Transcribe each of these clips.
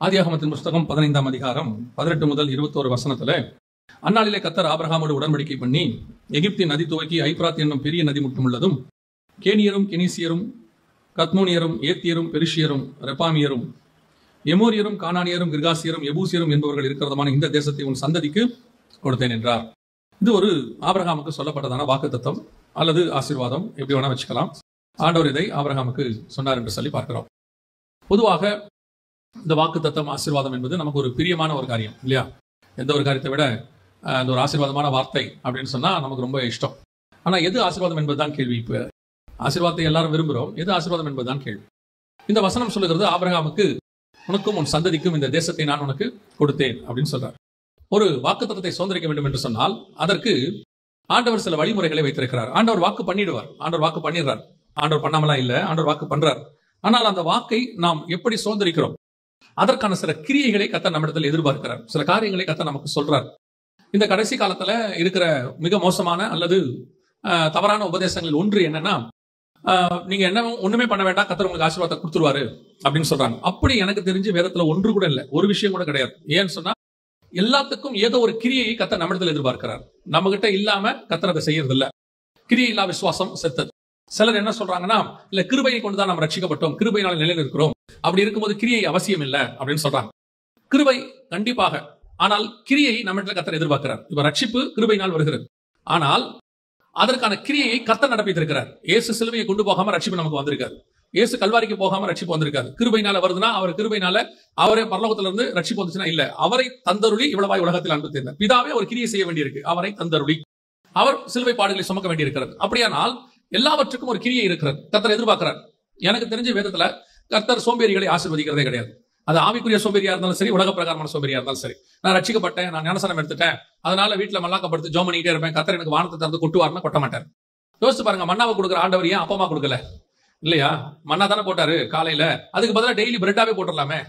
ஆதியாகமத்தின் புஸ்தகம் 15ஆம் அதிகாரம் 18 முதல் 21 வசனத்துல, அந்நாளிலே கர்த்தர் ஆபிரகாமோடு உடன்படிக்கை பண்ணி, எகிப்தின் நதி துவக்கி ஐப்ராத் என்னும் பெரிய நதி மட்டும் உள்ளதும், கேனியரும் கெனிசியரும் கத்மோனியரும் ஏத்தியரும் பெரிஷியரும் ரெப்பாமியரும் எமோரியரும் கானானியரும் கிர்காசியரும் எபூசியரும் என்பவர்கள் இருக்கிறதுமான இந்த தேசத்தை உன் சந்ததிக்கு கொடுத்தேன் என்றார். இது ஒரு ஆபிரகாமுக்கு சொல்லப்பட்டதான வாக்குத்தத்தம் அல்லது ஆசீர்வாதம், எப்படி வேணா வச்சுக்கலாம். ஆண்டவர் இதை ஆபிரகாமுக்கு சொன்னார் என்று சொல்லி பார்க்கிறோம். பொதுவாக இந்த வாக்குத்தத்தம் ஆசீர்வாதம் என்பது நமக்கு ஒரு பிரியமான ஒரு காரியம் இல்லையா? எந்த ஒரு காரியத்தை விட இந்த ஒரு ஆசீர்வாதமான வார்த்தை அப்படின்னு சொன்னா நமக்கு ரொம்ப இஷ்டம். ஆனா எது ஆசீர்வாதம் என்பதுதான் கேள்வி. இப்ப ஆசீர்வாதத்தை எல்லாரும் விரும்புகிறோம், எது ஆசீர்வாதம் என்பதுதான் கேள்வி. இந்த வசனம் சொல்லுகிறது, ஆபிரகாமுக்கு உனக்கும் உன் சந்ததிக்கும் இந்த தேசத்தை நான் உனக்கு கொடுத்தேன் அப்படின்னு சொல்றார். ஒரு வாக்குத்தத்தத்தை சுதந்திரிக்க வேண்டும் என்று சொன்னால் அதற்கு ஆண்டவர் சில வழிமுறைகளை வைத்திருக்கிறார். ஆண்டவர் வாக்கு பண்ணிடுவார், ஆண்டவர் வாக்கு பண்ணிடுறார். ஆண்டவர் பண்ணாமலாம் இல்ல, ஆண்டவர் வாக்கு பண்றார். ஆனால் அந்த வாக்கை நாம் எப்படி சுதந்திரிக்கிறோம், அதற்கான சில கிரியைகளை கர்த்தர் நம்மிடத்தில் எதிர்பார்க்கிறார். சில காரியங்களை கர்த்தர் நமக்கு சொல்றார். இந்த கடைசி காலத்துல இருக்கிற மிக மோசமான அல்லது தவறான உபதேசங்கள் ஒன்று என்னன்னா, நீங்க என்ன ஒண்ணுமே பண்ண வேண்டாம், கர்த்தர் உங்களுக்கு ஆசீர்வாதத்தை கொடுத்துருவாரு அப்படின்னு சொல்றாங்க. அப்படி எனக்கு தெரிஞ்சு வேதத்துல ஒன்று கூட இல்லை, ஒரு விஷயம் கூட கிடையாது. ஏன்னு சொன்னா எல்லாத்துக்கும் ஏதோ ஒரு கிரியையை கர்த்தர் நம்மிடத்தில் எதிர்பார்க்கிறார். நம்ம கிட்ட இல்லாம கர்த்தர் அதை செய்யறது இல்ல. கிரியை இல்லா விசுவாசம் செத்தது. சிலர் என்ன சொல்றாங்கன்னா, இல்ல கிருபையை கொண்டுதான் நம்ம ரட்சிக்கப்பட்டோம், கிருபையினால் நிலையில் இருக்கிறோம், அப்படி இருக்கும்போது கிரியை அவசியம் இல்லை அப்படின்னு சொல்றாங்க. கிருபை கண்டிப்பாக, ஆனால் கிரியை நம்மிடத்தில் கர்த்தர் எதிர்பார்க்கிறார். இப்ப ரட்சிப்பு கிருபையினால் வருகிறது, ஆனால் அதற்கான கிரியையை கர்த்தர் நடப்பித்திருக்கிறார். இயேசு சிலுவையை கொண்டு போகாம ரட்சிப்பு நமக்கு வந்திருக்காது. இயேசு கல்வாரிக்கு போகாம ரட்சிப்பு வந்திருக்காது. கிருபையினால வருதுன்னா அவர் கிருபையினால அவரே பரலோகத்துல இருந்து ரட்சிப்பு வந்துச்சுன்னா இல்ல, அவரை தந்தருளி இவ்வளவாய் உலகத்தில் அன்பு தேர்ந்தார். பிதாவே ஒரு கிரியை செய்ய வேண்டியிருக்கு, அவரை தந்தருளி அவர் சிலுவை பாடுகளை சுமக்க வேண்டியிருக்கிறது. அப்படியானால் எல்லாவற்றுக்கும் ஒரு கிரியை இருக்கிறது, கர்த்தர் எதிர்பார்க்கிறார். எனக்கு தெரிஞ்ச வேதத்துல கர்த்தர் சோம்பேறிகளை ஆசீர்வதிக்கிறதே கிடையாது. அது ஆவிக்குரிய சோம்பேறியா இருந்தாலும் சரி, உலக பிரகாரமான சோம்பேறியா இருந்தாலும் சரி. நான் ரட்சிக்கப்பட்டேன், நான் ஞானஸ்நானம் எடுத்துட்டேன், அதனால வீட்டுல மல்லாக்கப்படுத்து ஜோம் பண்ணிட்டே இருப்பேன், கர்த்தர் எனக்கு வானத்தை திறந்து கொட்டுவார்னா கொட்ட மாட்டார். யோசிச்சு பாருங்க, மன்னாவை கொடுக்குற ஆண்டவர் ஏன் அப்பமா கொடுக்கல இல்லையா? மன்னா தானே போட்டாரு காலையில, அதுக்கு பதிலாக டெய்லி பிரெட்டாவே போட்டுடலாமே.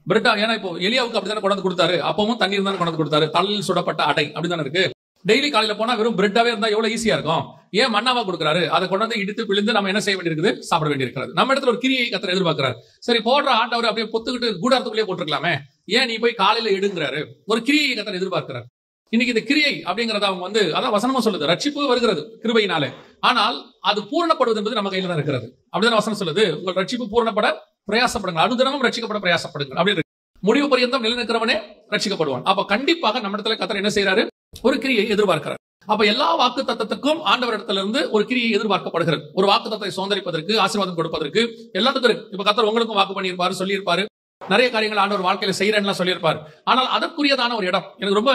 பிரெட்டா, ஏன்னா இப்போ எலியாவுக்கு அப்படித்தானே கொண்டு கொடுத்தாரு, அப்பவும் தண்ணீர் தானே கொண்டு கொடுத்தாரு, தள்ளில் சுடப்பட்ட அடை அப்படித்தானே இருக்கு. டெய்லி காலையில போனா வெறும் பிரெட்டாவே இருந்தா எவ்வளவு ஈஸியா இருக்கும். ஏன் மன்னாவா கொடுக்குறாரு? அதை கொண்டு இடித்து பிழிந்து நம்ம என்ன செய்ய வேண்டியிருக்குது, சாப்பிட வேண்டியிருக்கிறது. நம்ம இடத்துல ஒரு கிரியை கர்த்தர் எதிர்பார்க்கிறார். சரி, போடுற ஆண்டவர் அப்படியே பொத்துக்கிட்டு கூடாரத்துக்குள்ளே போட்டுருக்கலாமே, ஏன் நீ போய் காலையில எடுங்கிறாரு? ஒரு கிரியை கர்த்தர் எதிர்பார்க்கிறார். இன்னைக்கு இந்த கிரியை அப்படிங்கறத அவங்க அதான் வசனமும் சொல்லுது, ரட்சிப்பு வருகிறது கிருபையினாலே, ஆனால் அது பூரணப்படுவது என்பது நம்ம கையில தான் இருக்கிறது. அப்படிதான் வசனம் சொல்லுது, உங்கள் ரட்சிப்பு பூரணப்பட பிரயாசப்படுங்க, அனுதினமும் ரட்சிக்கப்பட பிரயாசப்படுங்க அப்படின்னு. முடிவு பரியந்தம் நிலைநிற்கிறவனே ரட்சிக்கப்படுவான். அப்ப கண்டிப்பாக நம்ம இடத்துல கர்த்தர் என்ன செய்யறாரு, ஒரு கிரியை எதிர்பார்க்கிறார். அப்ப எல்லா வாக்கு தத்தத்துக்கும் ஆண்டவர் இடத்துல இருந்து ஒரு கிரியை எதிர்பார்க்கப்படுகிறது. ஒரு வாக்கு தத்தத்தை சுதந்திரிப்பதற்கு, ஆசீர்வாதம் கொடுப்பதற்கு எல்லாத்துக்கும் இருக்கு. இப்ப கர்த்தர் உங்களுக்கும் வாக்கு பண்ணியிருப்பாரு, சொல்லியிருப்பாரு, நிறைய காரியங்கள் ஆண்டவர் வாழ்க்கையில செய்யறேன்னு சொல்லியிருப்பாரு. ஆனால் அதற்குரியதான ஒரு இடம், எனக்கு ரொம்ப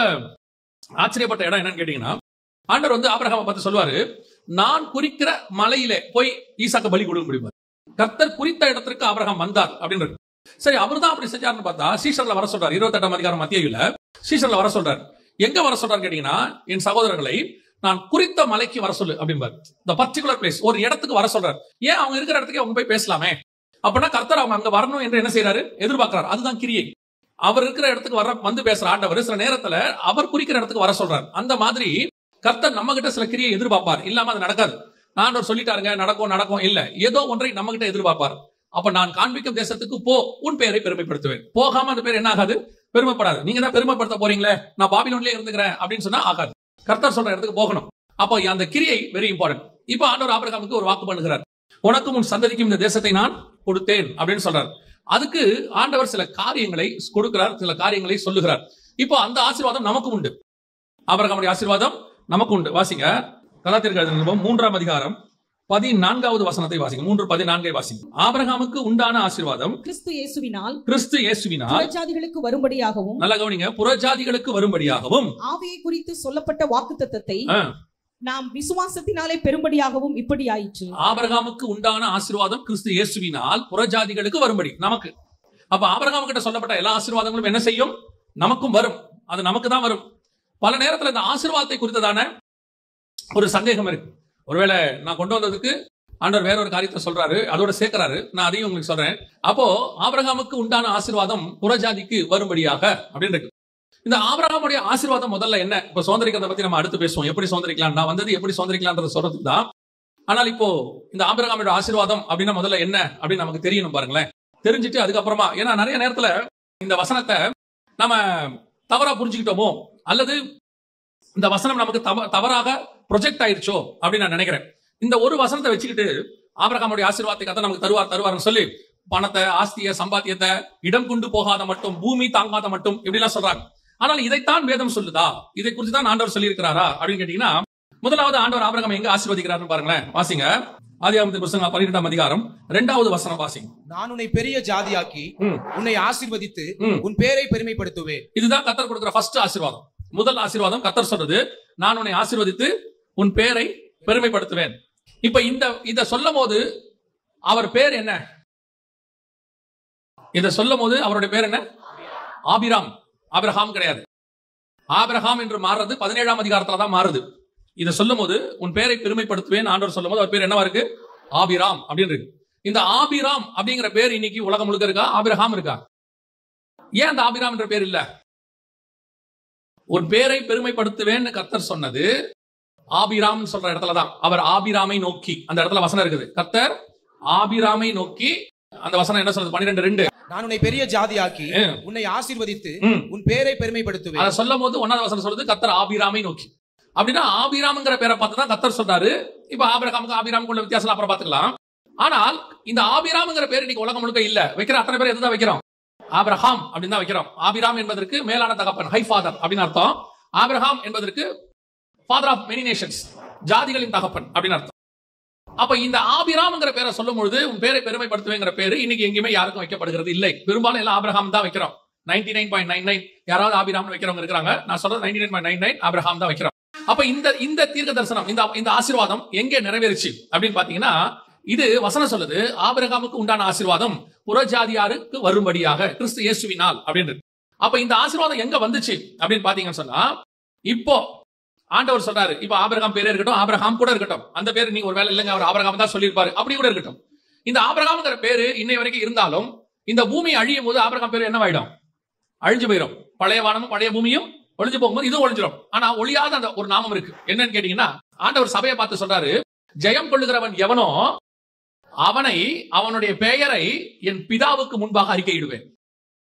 ஆச்சரியப்பட்ட இடம் என்னன்னு கேட்டீங்கன்னா, ஆண்டவர் ஆபிரகாமை பார்த்து சொல்லுவாரு, நான் குறிக்கிற மலையிலே போய் ஈசாக்க பலி கொடுக்க முடியும். கர்த்தர் குறித்த இடத்திற்கு ஆபிரகாம் வந்தார் அப்படின்னு. சரி, அவர் தான் அப்படி செஞ்சாருன்னு பார்த்தா சீஷர்ல வர சொல்றாரு. 28ஆம் அதிகாரம் மத்தேயுல சீஷர்ல வர சொல்றாரு. எங்க வர சொல்றாரு கேட்டீங்கன்னா, என் சகோதரர்களை நான் குறித்த மலைக்கு வர சொல்லு அப்படிம்பாரு. இந்த பர்டிகுலர் பிளேஸ், ஒரு இடத்துக்கு வர சொல்றாரு. ஏன் அவங்க இருக்கிற இடத்துக்கு அவங்க போய் பேசலாமே. அப்படின்னா கர்த்தர் அவங்க அங்க வரணும் என்று என்ன செய்யறாரு, எதிர்பார்க்கிறார். அதுதான் கிரியை. அவர் இருக்கிற இடத்துக்கு வந்து பேசுற ஆண்டவர் சில நேரத்துல அவர் குறிக்கிற இடத்துக்கு வர சொல்றாரு. அந்த மாதிரி கர்த்தர் நம்ம கிட்ட சில கிரியை எதிர்பார்ப்பார், இல்லாம அது நடக்காது. ஆண்டவர் சொல்லிட்டாருங்க நடக்கும் இல்ல, ஏதோ ஒன்றை நம்ம கிட்ட எதிர்பார்ப்பார். அப்ப நான் காண்பிக்கும் தேசத்துக்கு போ, உன் பெயரை பெருமைப்படுத்துவேன். போகாம அந்த பேர் என்ன ஆகாது, பெருமைப்படாது. நீங்க தான் பெருமைப்படுத்த போறீங்களே, நான் பாபிலோன்லயே இருந்துக்கிறேன் அப்படின்னு சொன்னா ஆகாது. கர்த்தர் சொல்ற இடத்துக்கு போகணும். அப்போ அந்த கிரியை வெரி இம்பார்ட்டன்ட். இப்ப ஆண்டவர் ஆபிரகாமுக்கு ஒரு வாக்கு பண்ணுகிறார், உனக்கும் உன் சந்ததிக்கும் இந்த தேசத்தை நான் கொடுத்தேன் அப்படின்னு சொல்றார். அதுக்கு ஆண்டவர் சில காரியங்களை கொடுக்கிறார், சில காரியங்களை சொல்லுகிறார். இப்போ அந்த ஆசீர்வாதம் நமக்கு உண்டு. ஆபிரகாமுடைய ஆசீர்வாதம் நமக்கு உண்டு. வாசிங்க, கலாத்தியர்கள் 3ஆம் அதிகாரம் 14வது வசனத்தை வாசிங்க. 3:14 வாசிங்க. ஆபிரகாமுக்கு உண்டான ஆசீர்வாதம் கிறிஸ்து இயேசுவினால் புறஜாதிகளுக்கு வரும்படியாகவும், நல்ல கவனிங்க, புறஜாதிகளுக்கு வரும்படியாகவும் ஆவியை குறித்து சொல்லப்பட்ட வாக்குத்தத்தத்தை நாம் விசுவாசத்தினாலே பெரும்படியாகவும் இப்படி ஆயிற்று. ஆபிரகாமுக்கு உண்டான ஆசீர்வாதம் கிறிஸ்து இயேசுவினால் புறஜாதிகளுக்கு வரும்படி நமக்கு. அப்ப ஆபிரகாம் கிட்ட சொல்லப்பட்ட எல்லா ஆசீர்வாதங்களும் என்ன செய்யும், நமக்கும் வரும். அது நமக்கு தான் வரும். பல நேரத்தில் இந்த ஆசீர்வாதத்தை குறித்ததான ஒரு சந்தேகம் இருக்கு. ஒருவேளை நான் கொண்டு வந்ததுக்கு ஆண்டவர் வேற ஒரு காரியத்தை சொல்றாரு, அதோட சேர்க்கிறாரு, நான் அதையும் உங்களுக்கு சொல்றேன். அப்போ ஆபிரகாமுக்கு உண்டான ஆசீர்வாதம் புறஜாதிக்கு வரும்படியாக அப்படின்னு இருக்கு. இந்த ஆபிரகாமுடைய ஆசீர்வாதம் முதல்ல என்ன, இப்ப சுதந்திரிக்கிறத பத்தி நம்ம அடுத்து பேசுவோம். எப்படி சுதந்திரிக்கலாம், நான் எப்படி சுதந்திரிக்கலாம்ன்றத சொல்றதுக்கு தான். ஆனால் இப்போ இந்த ஆபிரகாமுடைய ஆசீர்வாதம் அப்படின்னா முதல்ல என்ன அப்படின்னு நமக்கு தெரியணும் பாருங்களேன். தெரிஞ்சுட்டு அதுக்கப்புறமா, ஏன்னா நிறைய நேரத்துல இந்த வசனத்தை நம்ம தவறா புரிஞ்சுக்கிட்டோமோ அல்லது இந்த வசனம் நமக்கு தவறாக ப்ரொஜெக்ட் ஆயிருச்சோ அப்படின்னு நான் நினைக்கிறேன். இந்த ஒரு வசனத்தை வச்சுக்கிட்டு ஆபிரகாமுடைய ஆசீர்வாதத்தை கர்த்தர் நமக்கு தருவார்னு சொல்லி பணத்தை, ஆஸ்திய, சம்பாத்தியத்தை, இடம் கொண்டு போகாத மட்டும், பூமி தாங்காத மட்டும் இப்படி எல்லாம் சொல்றாங்க. ஆனால் இதைத்தான் வேதம் சொல்லுதா? இதை குறித்து தான் ஆண்டவர் சொல்லி இருக்கிறாரா அப்படின்னு கேட்டீங்கன்னா, முதலாவது ஆண்டவர் ஆபிரகாம் எங்க ஆசீர்வதிக்கிறாருன்னு பாருங்களேன். வாசிங்க. ஆதியாகமத்தின் புத்தகம் 12ஆம் அதிகாரம் 2வது வசனம் வாசிங்க. நான் உன்னை பெரிய ஜாதியாக்கி உன்னை ஆசீர்வதித்து உன் பேரை பெருமைப்படுத்துவேன். இதுதான் கர்த்தர் கொடுக்கிற ஃபர்ஸ்ட் ஆசீர்வாதம். முதல் ஆசீர்வாதம் கர்த்தர் சொல்றது, நான் உன்னை ஆசீர்வதித்து உன் பேரை பெருமைப்படுத்துவேன். இப்ப இத சொல்லும் போது அவர் பேர் என்ன? இத சொல்லும் போது அவருடைய பேர் என்ன? ஆபிராம். ஆபிரகாம் கிடையாது. ஆபிரகாம் என்று மாறுறது 17ஆம் அதிகாரத்துல தான் மாறுது. இத சொல்லும் போது உன் பேரை பெருமைப்படுத்துவேன் ஆண்டவர் சொல்லும் போது அவர் பேர் என்னவா இருக்கு? ஆபிராம் அப்படின்னு இருக்கு. இந்த ஆபிராம் அப்படிங்கிற பேர் இன்னைக்கு உலகம் முழுக்க இருக்கா? ஆபிரகாம் இருக்கா? ஏன் அந்த ஆபிராம் என்ற பேர் இல்ல? உன் பேரை பெருமைப்படுத்துவேன் கர்த்தர் சொன்னது ஆபிராம் சொல்ற இடத்துலதான். அவர் ஆபிராமை நோக்கி, அந்த இடத்துல வசனம் இருக்குது. கர்த்தர் ஆபிராமை நோக்கி, அந்த வசனம் என்ன சொல்றது? 12:2. நான் உன்னை பெரிய ஜாதியாக்கி உன்னை ஆசீர்வதித்து உன் பேரை பெருமைப்படுத்துவேன். அதை சொல்லும் போது 1வது வசனம் சொல்றது கர்த்தர் ஆபிராமை நோக்கி. அப்படின்னா ஆபிராம்ங்கிற பேரை பார்த்து தான் கர்த்தர் சொல்றாரு. இப்ப ஆபிரகாமுக்கு ஆபிராமுக்கு உள்ள வித்தியாசம் அப்புறம் பாத்துக்கலாம். ஆனால் இந்த ஆபிராம்ங்கிற பேர் இன்னைக்கு உலகம் முழுக்க இல்ல. வைக்கிற அத்தனை பேர் எதுதான் வைக்கிறோம்? ஆபிரகாம் அப்படின்னு தான் வைக்கிறோம். ஆபிராம் என்பதற்கு மேலான தகப்பன், ஹை ஃபாதர் அப்படின்னு அர்த்தம். ஆபிரகாம் என்பதற்கு ஃபாதர் ஆஃப் மெனி நேஷன்ஸ், ஜாதிகளின் தகப்பன் அப்படின்னு அர்த்தம். அப்ப இந்த ஆபிராம்ங்கிற பேரை சொல்லும் பொழுது உன் பேரை பெருமைப்படுத்துவேங்கிற பேரு இன்னைக்கு எங்கேயுமே யாருக்கும் வைக்கப்படுகிறது இல்லை. பெரும்பாலும் எல்லாம் ஆபிரகாம் தான் வைக்கிறோம். 99.99 யாராவது ஆபிராம் வைக்கிறவங்க இருக்கிறாங்க. நான் சொல்றது 99.99 ஆபிரகாம் தான் வைக்கிறோம். அப்ப இந்த தீர்க்க தரிசனம், இந்த ஆசீர்வாதம் எங்கே நிறைவேறுச்சு அப்படின்னு பாத்தீங்கன்னா, இது வசனம் சொல்லுது ஆபிரகாமுக்கு உண்டான ஆசீர்வாதம் புறஜாதியாருக்கு வரும்படியாக கிறிஸ்து இயேசுவினால் அப்படின்னு. அப்ப இந்த ஆசீர்வாதம் எங்க வந்துச்சு அப்படின்னு பாத்தீங்கன்னு சொன்னா, இப்போ ஆண்டவர் சொல்றாரு, இப்ப ஆபிரகாம் பேரே இருக்கட்டும், ஆபிரகாம் கூட இருக்கட்டும், அந்த பேரு நீங்க ஒரு வேலை இல்லைங்க அவர் ஆபிரகாம் தான் சொல்லியிருப்பாரு, அப்படி கூட இருக்கட்டும். இந்த ஆபிரகாம்ங்கிற பேரு இன்னை வரைக்கும் இருந்தாலும் இந்த பூமி அழியும் போது ஆபிரகாம் பேரு என்னவாயிடும்? அழிஞ்சு போயிடும். பழைய வானமும் பழைய பூமியும் ஒழிஞ்சு போகும்போது இது ஒழிஞ்சிடும். ஆனா ஒழியாத அந்த ஒரு நாமம் இருக்கு. என்னன்னு கேட்டீங்கன்னா, ஆண்டவர் சபையை பார்த்து சொல்றாரு, ஜெயம் கொள்ளுகிறவன் எவனோ அவனை, அவனுடைய பெயரை என் பிதாவுக்கு முன்பாக அறிக்கையிடுவேன்.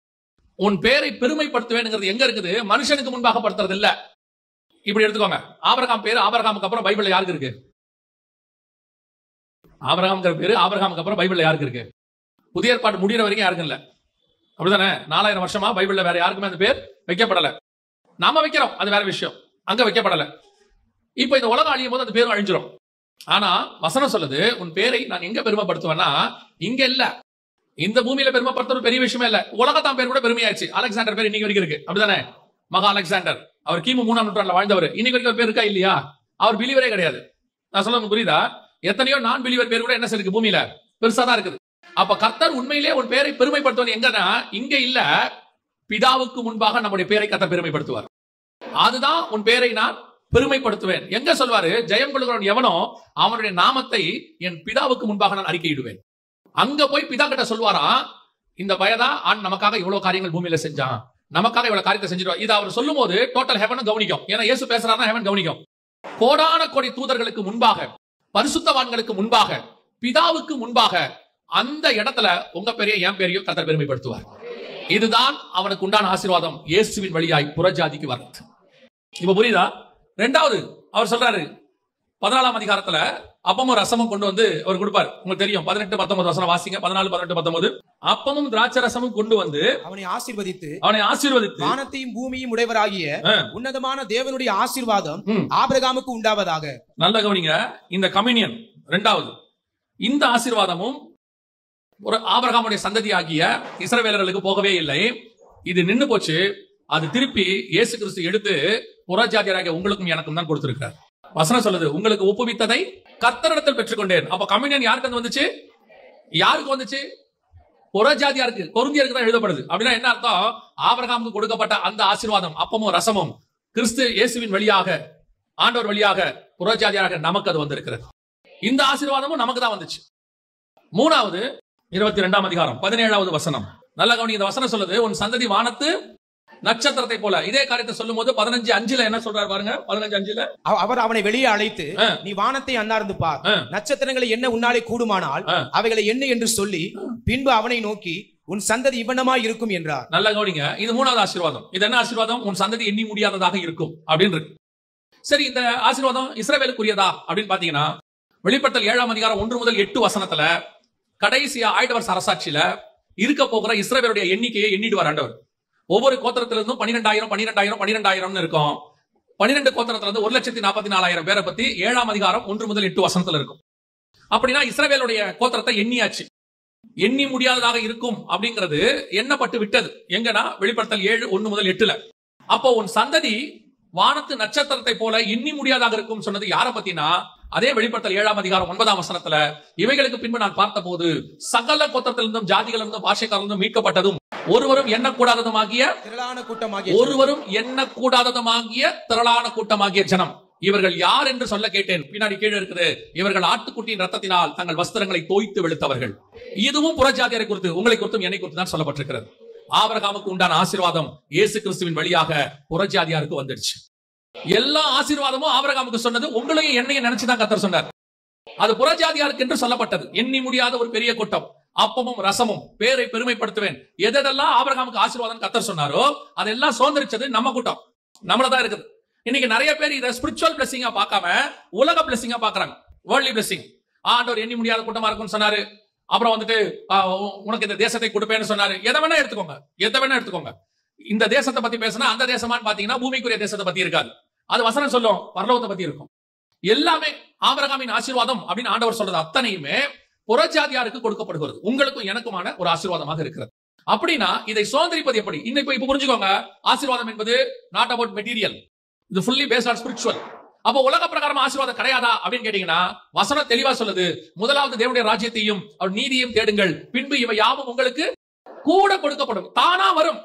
உன் பேரை பெருமைப்படுத்துவேன் எங்க இருக்குது? மனுஷனுக்கு முன்பாக படுத்துறது இல்ல. இப்படி எடுத்துக்கோங்க. ஆபிரகாம் பேரு ஆபிரகாமுக்கு அப்புறம் பைபிள்ல யாருக்கு இருக்கு? ஆபிரகாம்ங்கிற பேரு ஆபிரகாமுக்கு அப்புறம் பைபிள்ல யாருக்கு இருக்கு? புதிய ஏற்பாடு முடிகிற வரைக்கும் யாருக்கும் இல்ல. அப்படிதானே? 4000 வருஷமா பைபிள்ல வேற யாருக்குமே அந்த பேர் வைக்கப்படல. நாம வைக்கிறோம், அது வேற விஷயம். அங்க வைக்கப்படல. இப்ப இந்த உலகம் அழியும் போது அந்த பேரும் அழிஞ்சிடும். ஆனா வசனம் சொல்லுது, உன் பேரை நான் எங்க பெருமைப்படுத்துவேன்னா இங்க இல்ல. இந்த பூமியில பெருமைப்படுத்துறது பெரிய விஷயமே இல்ல. உலகத்தான் பேர் கூட பெருமையாச்சு. அலெக்சாண்டர் பேர் இன்னைக்கு வரைக்கும் இருக்கு. அப்படிதானே? மகா அலெக்சாண்டர், அவர் கிமு 3ஆம் நூற்றாண்டுல வாழ்ந்தவர். இன்னைக்கு வரைக்கும் பேர் இருக்கா இல்லையா? அவர் பிலீவரே கிடையாது. நான் சொல்ல புரியுதா? எத்தனையோ நான் பிலீவர் பேர் கூட என்ன இருக்கு? பூமியில பெருசா தான் இருக்குது. அப்ப கர்த்தர் உண்மையிலே உன் பேரை பெருமைப்படுத்துவது எங்கன்னா இங்க இல்ல, பிதாவுக்கு முன்பாக நம்முடைய பேரை கர்த்தர் பெருமைப்படுத்துவார். அதுதான் உன் பேரை நான் பெருமைப்படுத்துவேன். எங்க சொல்வாரு? ஜெயம் கொள்ளுகிறவன் எவனோ அவனுடைய நாமத்தை என் பிதாவுக்கு முன்பாக நான் அறிக்கையிடுவேன். அங்க போய் பிதா கிட்ட சொல்வாரா, இந்த பயதா ஆண் நமக்காக இவ்வளவு காரியங்கள் பூமியில செஞ்சான், நமக்காக இவ்வளவு காரியத்தை செஞ்சிருவார். இதை அவர் சொல்லும் போது டோட்டல் ஹெவனும் கவனிக்கும். ஏன்னா இயேசு பேசுறாருன்னா ஹெவன் கவனிக்கும். கோடான கோடி தூதர்களுக்கு முன்பாக, பரிசுத்தவான்களுக்கு முன்பாக, பிதாவுக்கு முன்பாக அந்த இடத்துல உங்க பெரிய என் பேரையும் கர்த்தர் பெருமைப்படுத்துவார். இதுதான் அவனுக்கு உண்டான ஆசீர்வாதம் இயேசுவின் வழியாய் புறஜாதிக்கு வர்றது. இப்ப புரியுதா? 2வது அவர் சொல்றாரு 14ஆம் அதிகாரத்துல அப்பமும் ரசமும் கொண்டு வந்து அவர் கொடுப்பார். உங்களுக்கு தெரியும். 18-19 வசனம் வாசிங்க. 14-18-19. அப்பமும் திராட்சை ரசமும் கொண்டு வந்து அவனை ஆசீர்வதித்து வானத்தையும் பூமியும் உடையவராகிய உன்னதமான தேவனுடைய ஆசீர்வாதம் ஆபிரகாமுக்கு உண்டாவதாக. நல்ல கவனிங்க. இந்த கம்யூனியன் 2வது, இந்த ஆசீர்வாதமும் ஒரு ஆபிரகாமுடைய சந்ததி ஆகிய இஸ்ரவேலர்களுக்கு போகவே இல்லை. இது நின்னு போச்சு. அது திருப்பி இயேசு கிறிஸ்து எடுத்து புறஜாதியராகிய உங்களுக்கும் எனக்கும் தான் கொடுத்திருக்கிறார். வசனம் சொல்லுது, உங்களுக்கு ஒப்புவித்ததை கர்த்தரிடத்தில் பெற்றுக்கொண்டேன். அப்ப கம்யூனியன் யாருக்கு வந்துச்சு? யாருக்கு வந்துச்சு? புறஜாதியாருக்கு, கொரிந்தியருக்கு தான் எழுதப்படுது. அப்படின்னா என்ன அர்த்தம்? ஆபிரகாமுக்கு கொடுக்கப்பட்ட அந்த ஆசீர்வாதம் அப்பமும் ரசமும் கிறிஸ்து இயேசுவின் வழியாக, ஆண்டவர் வழியாக புறஜாதியாக நமக்கு அது வந்திருக்கிறது. இந்த ஆசீர்வாதமும் நமக்கு தான் வந்துச்சு. 3வது 22ஆம் அதிகாரம் 17வது வசனம். நல்ல கவனி. இந்த வசனம் சொல்லுது, உன் சந்ததி வானத்து நட்சத்திரத்தை போல. இதே காரியத்தை சொல்லும் போது 15:5 என்ன சொல்றாரு பாருங்க. 15:5 அவர் அவனை வெளியே அழைத்து, நீ வானத்தை அண்ணார்ந்து பார், நட்சத்திரங்களை என்ன உன்னாலே கூடுமானால் அவைகளை என்ன என்று சொல்லி, பின்பு அவனை நோக்கி உன் சந்ததி இவ்வண்ணமாய் இருக்கும் என்றார். நல்ல கவனிங்க, இது மூணாவது ஆசீர்வாதம். இது என்ன ஆசீர்வாதம்? உன் சந்ததி எண்ணி முடியாததாக இருக்கும் அப்படின்னு இருக்கு. சரி, இந்த ஆசீர்வாதம் இஸ்ரவேலுக்குரியதா அப்படின்னு பாத்தீங்கன்னா, வெளிப்படுத்தல் 7ஆம் அதிகாரம் 1 முதல் 8 வசனத்துல கடைசியா 1000 வருஷ அரசாட்சியில இருக்க போகிற இஸ்ரவேலுடைய எண்ணிக்கையை எண்ணிடுவார் ஆண்டவர். ஒவ்வொரு கோத்திரத்திலிருந்தும் 12,000 12,000 12,000 இருக்கும். 12 கோத்திரத்துல இருந்து 1,44,000 பேரை பத்தி 7ஆம் அதிகாரம் 1 முதல் 8 வசனத்துல இருக்கும். அப்படின்னா இஸ்ரவேலுடைய கோத்திரத்தை எண்ணியாச்சு. எண்ணி முடியாததாக இருக்கும் அப்படிங்கிறது எண்ணப்பட்டு விட்டது. எங்கன்னா வெளிப்படுத்தல் 7 1 முதல் 8ல. அப்போ உன் சந்ததி வானத்து நட்சத்திரத்தை போல எண்ணி முடியாதாக இருக்கும் சொன்னது யார பத்தினா, அதே வெளிப்படுத்தல் 7ஆம் அதிகாரம் 9ஆம் வசனத்துல, இவைகளுக்கு பின்பு நான் பார்த்த போது சகல கோத்திரத்திலிருந்தும் ஜாதிகளிலிருந்தும் பாஷைக்காரர்களும் மீட்கப்பட்டதும் ஒருவரும் எண்ணக்கூடாததுமாகிய திரளான கூட்டமாகிய ஜனம், இவர்கள் யார் என்று சொல்ல கேட்டேன். பின்னாடி கீழே இருக்குது, இவர்கள் ஆட்டுக்குட்டியின் ரத்தத்தினால் தங்கள் வஸ்திரங்களை தோய்த்து வெளுத்தவர்கள். இதுவும் புறஜாதியரை குறித்து, உங்களை குறித்தும் என்னை குறித்து தான் சொல்லப்பட்டிருக்கிறது. ஆபிரகாமுக்கு உண்டான ஆசீர்வாதம் இயேசு கிறிஸ்துவின் வழியாக புறஜாதியாருக்கு வந்துடுச்சு. எல்லா ஆசீர்வாதமும் ஆபிரகாமுக்கு சொன்னது உங்களையும் என்னையும் நினைச்சுதான் கர்த்தர் சொன்னார். அது புறஜாதியாருக்கு என்று சொல்லப்பட்டது. எண்ணி முடியாத ஒரு பெரிய கூட்டம். அப்பமும் ரசமும் பேரை பெருமைப்படுத்துவேன், எதெல்லாம் ஆபிரகாமுக்கு ஆசீர்வாதம் கர்த்தர் சொன்னாரோ அதெல்லாம் சுதந்திரிச்சது நம்ம கூட்டம், நம்மளதான் இருக்குது. இன்னைக்கு நிறைய பேர் இதை ஸ்பிரிச்சுவல் பிளெஸிங்கா பார்க்காம உலக பிளெஸிங்கா பாக்குறாங்க. Worldly blessing. ஆண்டவர் எண்ணி முடியாத கூட்டமா இருக்கும்னு சொன்னாரு, அப்புறம் வந்துட்டு உனக்கு இந்த தேசத்தை கொடுப்பேன்னு சொன்னாரு. எதை வேணா எடுத்துக்கோங்க. இந்த தேசத்தை பத்தி பேசினா அந்த தேசமான்னு பாத்தீங்கன்னா பூமிக்குரிய தேசத்தை பத்தி இருக்காது. அது வசனம் சொல்லும், பரலோகத்தை பத்தி இருக்கும். எல்லாமே ஆபிரகாமின் ஆசீர்வாதம் அப்படின்னு ஆண்டவர் சொல்றது அத்தனையுமே புறஜாதியாருக்கு கொடுக்கப்படுகிறது. உங்களுக்கும் எனக்குமான ஒரு ஆசீர்வாதமாக இருக்கிறது. அப்படின்னா இதை சுதந்திரிப்பது எப்படி? இப்ப புரிஞ்சுக்கோங்க, ஆசீர்வாதம் என்பது நாட் அபவுட் மெட்டீரியல், இது ஃபுல்லி பேஸ்ட் ஆன் ஸ்பிரிச்சுவல். அப்போ உலக பிரகாரம் ஆசீர்வாதம் கிடையாதா அப்படின்னு கேட்டீங்கன்னா, வசனம் தெளிவா சொல்லுது, முதலாவது தேவனுடைய ராஜ்யத்தையும் அவர் நீதியையும் தேடுங்கள், பின்பு இவை யாவும் உங்களுக்கு கூட கொடுக்கப்படும். தானா வரும்.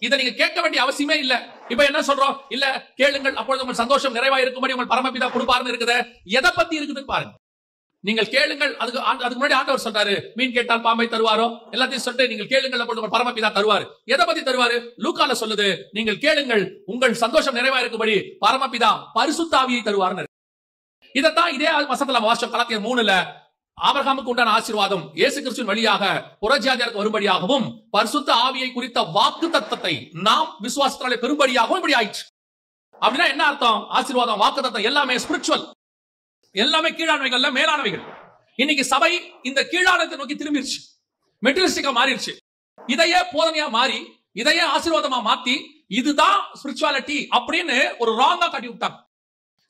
இதை நீங்க கேட்க வேண்டிய அவசியமே இல்ல. இப்ப என்ன சொல்றோம்? இல்ல கேளுங்கள் அப்பொழுது உங்கள் சந்தோஷம் நிறைவா இருக்கும்படி உங்கள் பரமபிதா கொடுப்பாருன்னு இருக்குது. எதை பத்தி இருக்குதுன்னு பாருங்க. நீங்கள் கேளுங்கள், அதுக்கு முன்னாடி ஆண்டவர் சொல்றாரு, மீன் கேட்டால் பாம்பை தருவாரோ, எல்லாத்தையும் சொல்லிட்டு நீங்கள் கேளுங்கள் அப்பொழுது உங்கள் பரமபிதா தருவாரு. எதை பத்தி தருவாரு? லூக்கால சொல்லுது, நீங்கள் கேளுங்கள் உங்கள் சந்தோஷம் நிறைவா இருக்கும்படி பரமபிதா பரிசுத்த ஆவியை தருவாருன்னு. இதைத்தான் இதே வசனத்துல வாசிச்சோம். கலாத்தியர் 3ல ஆபிரகாமுக்கு உண்டான ஆசீர்வாதம் இயேசு கிறிஸ்துவின் வழியாக புறஜாதியாருக்கு வரும்படியாகவும் பரிசுத்த ஆவியை குறித்த வாக்கு தத்தத்தை நாம் விசுவாசத்தினாலே பெரும்படியாகவும் இப்படி ஆயிடுச்சு. அப்படின்னா என்ன அர்த்தம்? ஆசீர்வாதம், வாக்கு தத்தம் எல்லாமே ஸ்பிரிச்சுவல், எல்லாமே கீழானவைகள் மேலானவைகள். இன்னைக்கு சபை இந்த கீழானத்தை நோக்கி திரும்பிடுச்சு, மெட்டீரியலிஸ்டிக்கா மாறிடுச்சு. இதையே போதனையா மாறி, இதையே ஆசீர்வாதமா மாத்தி, இதுதான் ஸ்பிரிச்சுவாலிட்டி அப்படின்னு ஒரு ராங்கா காட்டி விட்டாங்க.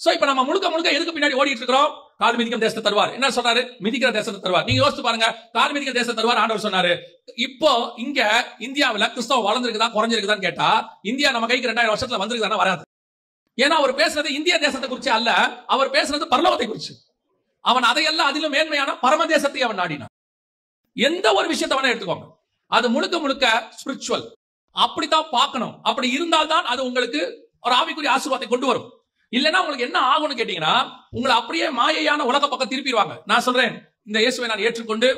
சோ இப்ப நம்ம முழுக்க எதுக்கு பின்னாடி ஓடிட்டு இருக்கிறோம்? கால் மிதிக்கும் தேசத்தை தருவார். என்ன சொன்னாரு? மிதிக்கிற தேசத்தை தருவார். நீங்க யோசிச்சு பாருங்க, கால் மிதிக்கிற தேசத்தை தருவார் ஆண்டவர் சொன்னாரு. இப்போ இங்க இந்தியாவில் கிறிஸ்தவம் வளர்ந்துருக்குதா குறைஞ்சிருக்குதான்னு கேட்டா, இந்தியா நம்ம கைக்கு 2000 வருஷத்துல வந்திருக்குதானா? வராது. ஏன்னா அவர் பேசுறது இந்திய தேசத்தை குறிச்சு அல்ல, அவர் பேசுறது பரலோகத்தை குறிச்சு. அவன் அதையெல்லாம் அதிலும் மேன்மையான பரம தேசத்தை அவன் நாடினான். எந்த ஒரு விஷயத்தை வேணா எடுத்துக்கோங்க, அது முழுக்க ஸ்பிரிச்சுவல். அப்படித்தான் பார்க்கணும். அப்படி இருந்தால்தான் அது உங்களுக்கு ஒரு ஆவிக்குரிய ஆசீர்வாதத்தை கொண்டு வரும். இல்லன்னா உங்களுக்கு என்ன ஆகும்னு கேட்டீங்கன்னா, உங்களை அப்படியே மாயையான உலக பக்கம் திருப்பிடுவாங்க. நான் சொல்றேன், இந்த இயேசுவை நான் ஏற்றுக்கொண்டு,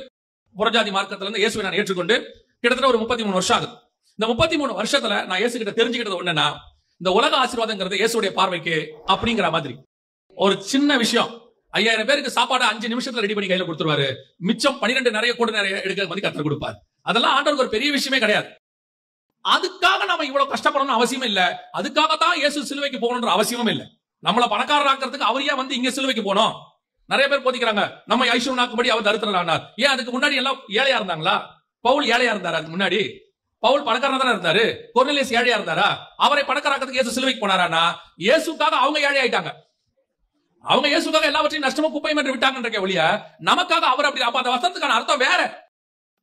புறஜாதி மார்க்கத்துல இருந்து இயேசுவை நான் ஏற்றுக்கொண்டு கிட்டத்தட்ட ஒரு 33 வருஷம் ஆகுது. இந்த 33 வருஷத்துல நான் இயேசு கிட்ட தெரிஞ்சுக்கிட்டது ஒண்ணுன்னா, இந்த உலக ஆசீர்வாதங்கிறது இயேசுடைய பார்வைக்கு அப்படிங்கிற மாதிரி ஒரு சின்ன விஷயம். 5000 பேருக்கு சாப்பாடு 5 நிமிஷத்துல ரெடி பண்ணி கையில கொடுத்துருவாரு. மிச்சம் 12 நிறைய கூட நிறைய எடுக்க மாதிரி கத்தர் கொடுப்பாரு. அதெல்லாம் ஆண்டவருக்கு ஒரு பெரிய விஷயமே கிடையாது. அதுக்காக நாம இவ்வளவு கஷ்டப்படணும்னு அவசியம் இல்ல. அதுக்காகத்தான் இயேசு சிலுவைக்கு போகணும்ன்ற அவசியமும் இல்லை. நம்மள பணக்காரராக்கிறதுக்கு அவரையா வந்து இங்க சிலுவைக்கு போனோம். நிறைய பேர் போதிக்கிறாங்க, நம்ம ஐஸ்வர்யனாக்கும்படி அவர் தரித்திரனானார். ஏன் அதுக்கு முன்னாடி எல்லாம் ஏழையா இருந்தாங்களா? பவுல் ஏழையா இருந்தாரா? அதுக்கு முன்னாடி பவுல் பணக்காரனா தானே இருந்தாரு. கொர்நேலியஸ் ஏழையா இருந்தாரா? அவரை பணக்காரத்துக்கு இயேசு சிலுவைக்கு போனாரானா? இயேசுக்காக அவங்க ஏழை ஆயிட்டாங்க. அவங்க இயேசுக்காக எல்லாவற்றையும் நஷ்டமும் குப்பையும் என்று விட்டாங்கன்ற ஒழிய, நமக்காக அவர் அப்படி. அப்ப அந்த வசனத்துக்கான அர்த்தம் வேற.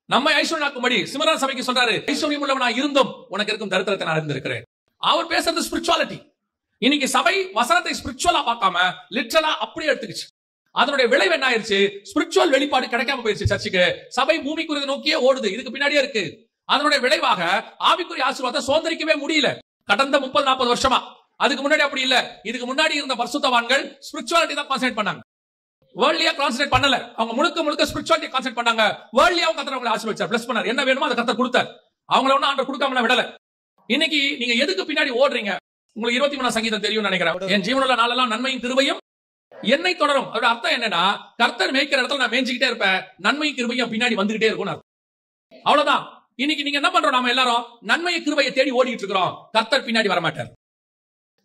நம்ம ஐஸ்வர்யனாக்கும்படி சிமரன் சபைக்கு சொல்றாரு, ஐஸ்வர்யம் உள்ளவனா இருந்தும் உனக்கு இருக்கும் தரித்திரத்தை நான் அறிந்திருக்கிறேன். அவர் பேசுறது ஸ்பிரிச்சுவாலிட்டி. இன்னைக்கு சபை வசனத்தை ஸ்பிரிச்சுவலா பார்க்காம லிட்டரலா அப்படியே எடுத்துக்கிச்சு. அதனுடைய விளைவு என்ன ஆயிருச்சு? ஸ்பிரிச்சுவல் வெளிப்பாடு கிடைக்காம போயிருச்சு. சர்ச்சுக்கு சபை பூமிக்குரிய நோக்கியே ஓடுது. இதுக்கு பின்னாடியே இருக்கு. அதனுடைய விளைவாக ஆவிக்குரிய ஆசீர்வாதத்தை சுதந்திரிக்கவே முடியல கடந்த 30-40 வருஷமா. அதுக்கு முன்னாடி அப்படி இல்ல. இதுக்கு முன்னாடி இருந்த பரிசுத்தவான்கள் ஸ்பிரிச்சுவாலிட்டி தான் கான்சென்ட்ரேட் பண்ணாங்க, வேர்ல்ட்லியா கான்சென்ட்ரேட் பண்ணல. அவங்க முழுக்க ஸ்பிரிச்சுவாலிட்டி கான்சென்ட்ரேட் பண்ணாங்க. வேர்ல்ட்லியாவும் கர்த்தர் அவங்களை ஆசீர்வதிச்சார், பிளஸ் பண்ணார். என்ன வேணுமோ அதை கர்த்தர் கொடுத்தார். அவங்கள ஒன்னும் ஆண்டவர் கொடுக்காம விடல. இன்னைக்கு நீங்க எதுக்கு பின்னாடி ஓடுறீங்க? உங்களுக்கு 23ஆம் சங்கீதம் தெரியும் நினைக்கிறேன். என் ஜீவனுள்ள நாளெல்லாம் நன்மையும் கிருபையும் என்னை தொடரும். அதோட அர்த்தம் என்னன்னா, கர்த்தர் மேய்க்கிற இடத்துல நான் மேய்ஞ்சிக்கிட்டே இருப்பேன், நன்மையும் கிருபையும் பின்னாடி வந்துகிட்டே இருக்கும். அவ்வளவுதான். இன்னைக்கு நீங்க என்ன பண்றோம்? நாம எல்லாரும் நன்மையை கிருபையை தேடி ஓடிட்டு இருக்கிறோம். கர்த்தர் பின்னாடி வர மாட்டார்.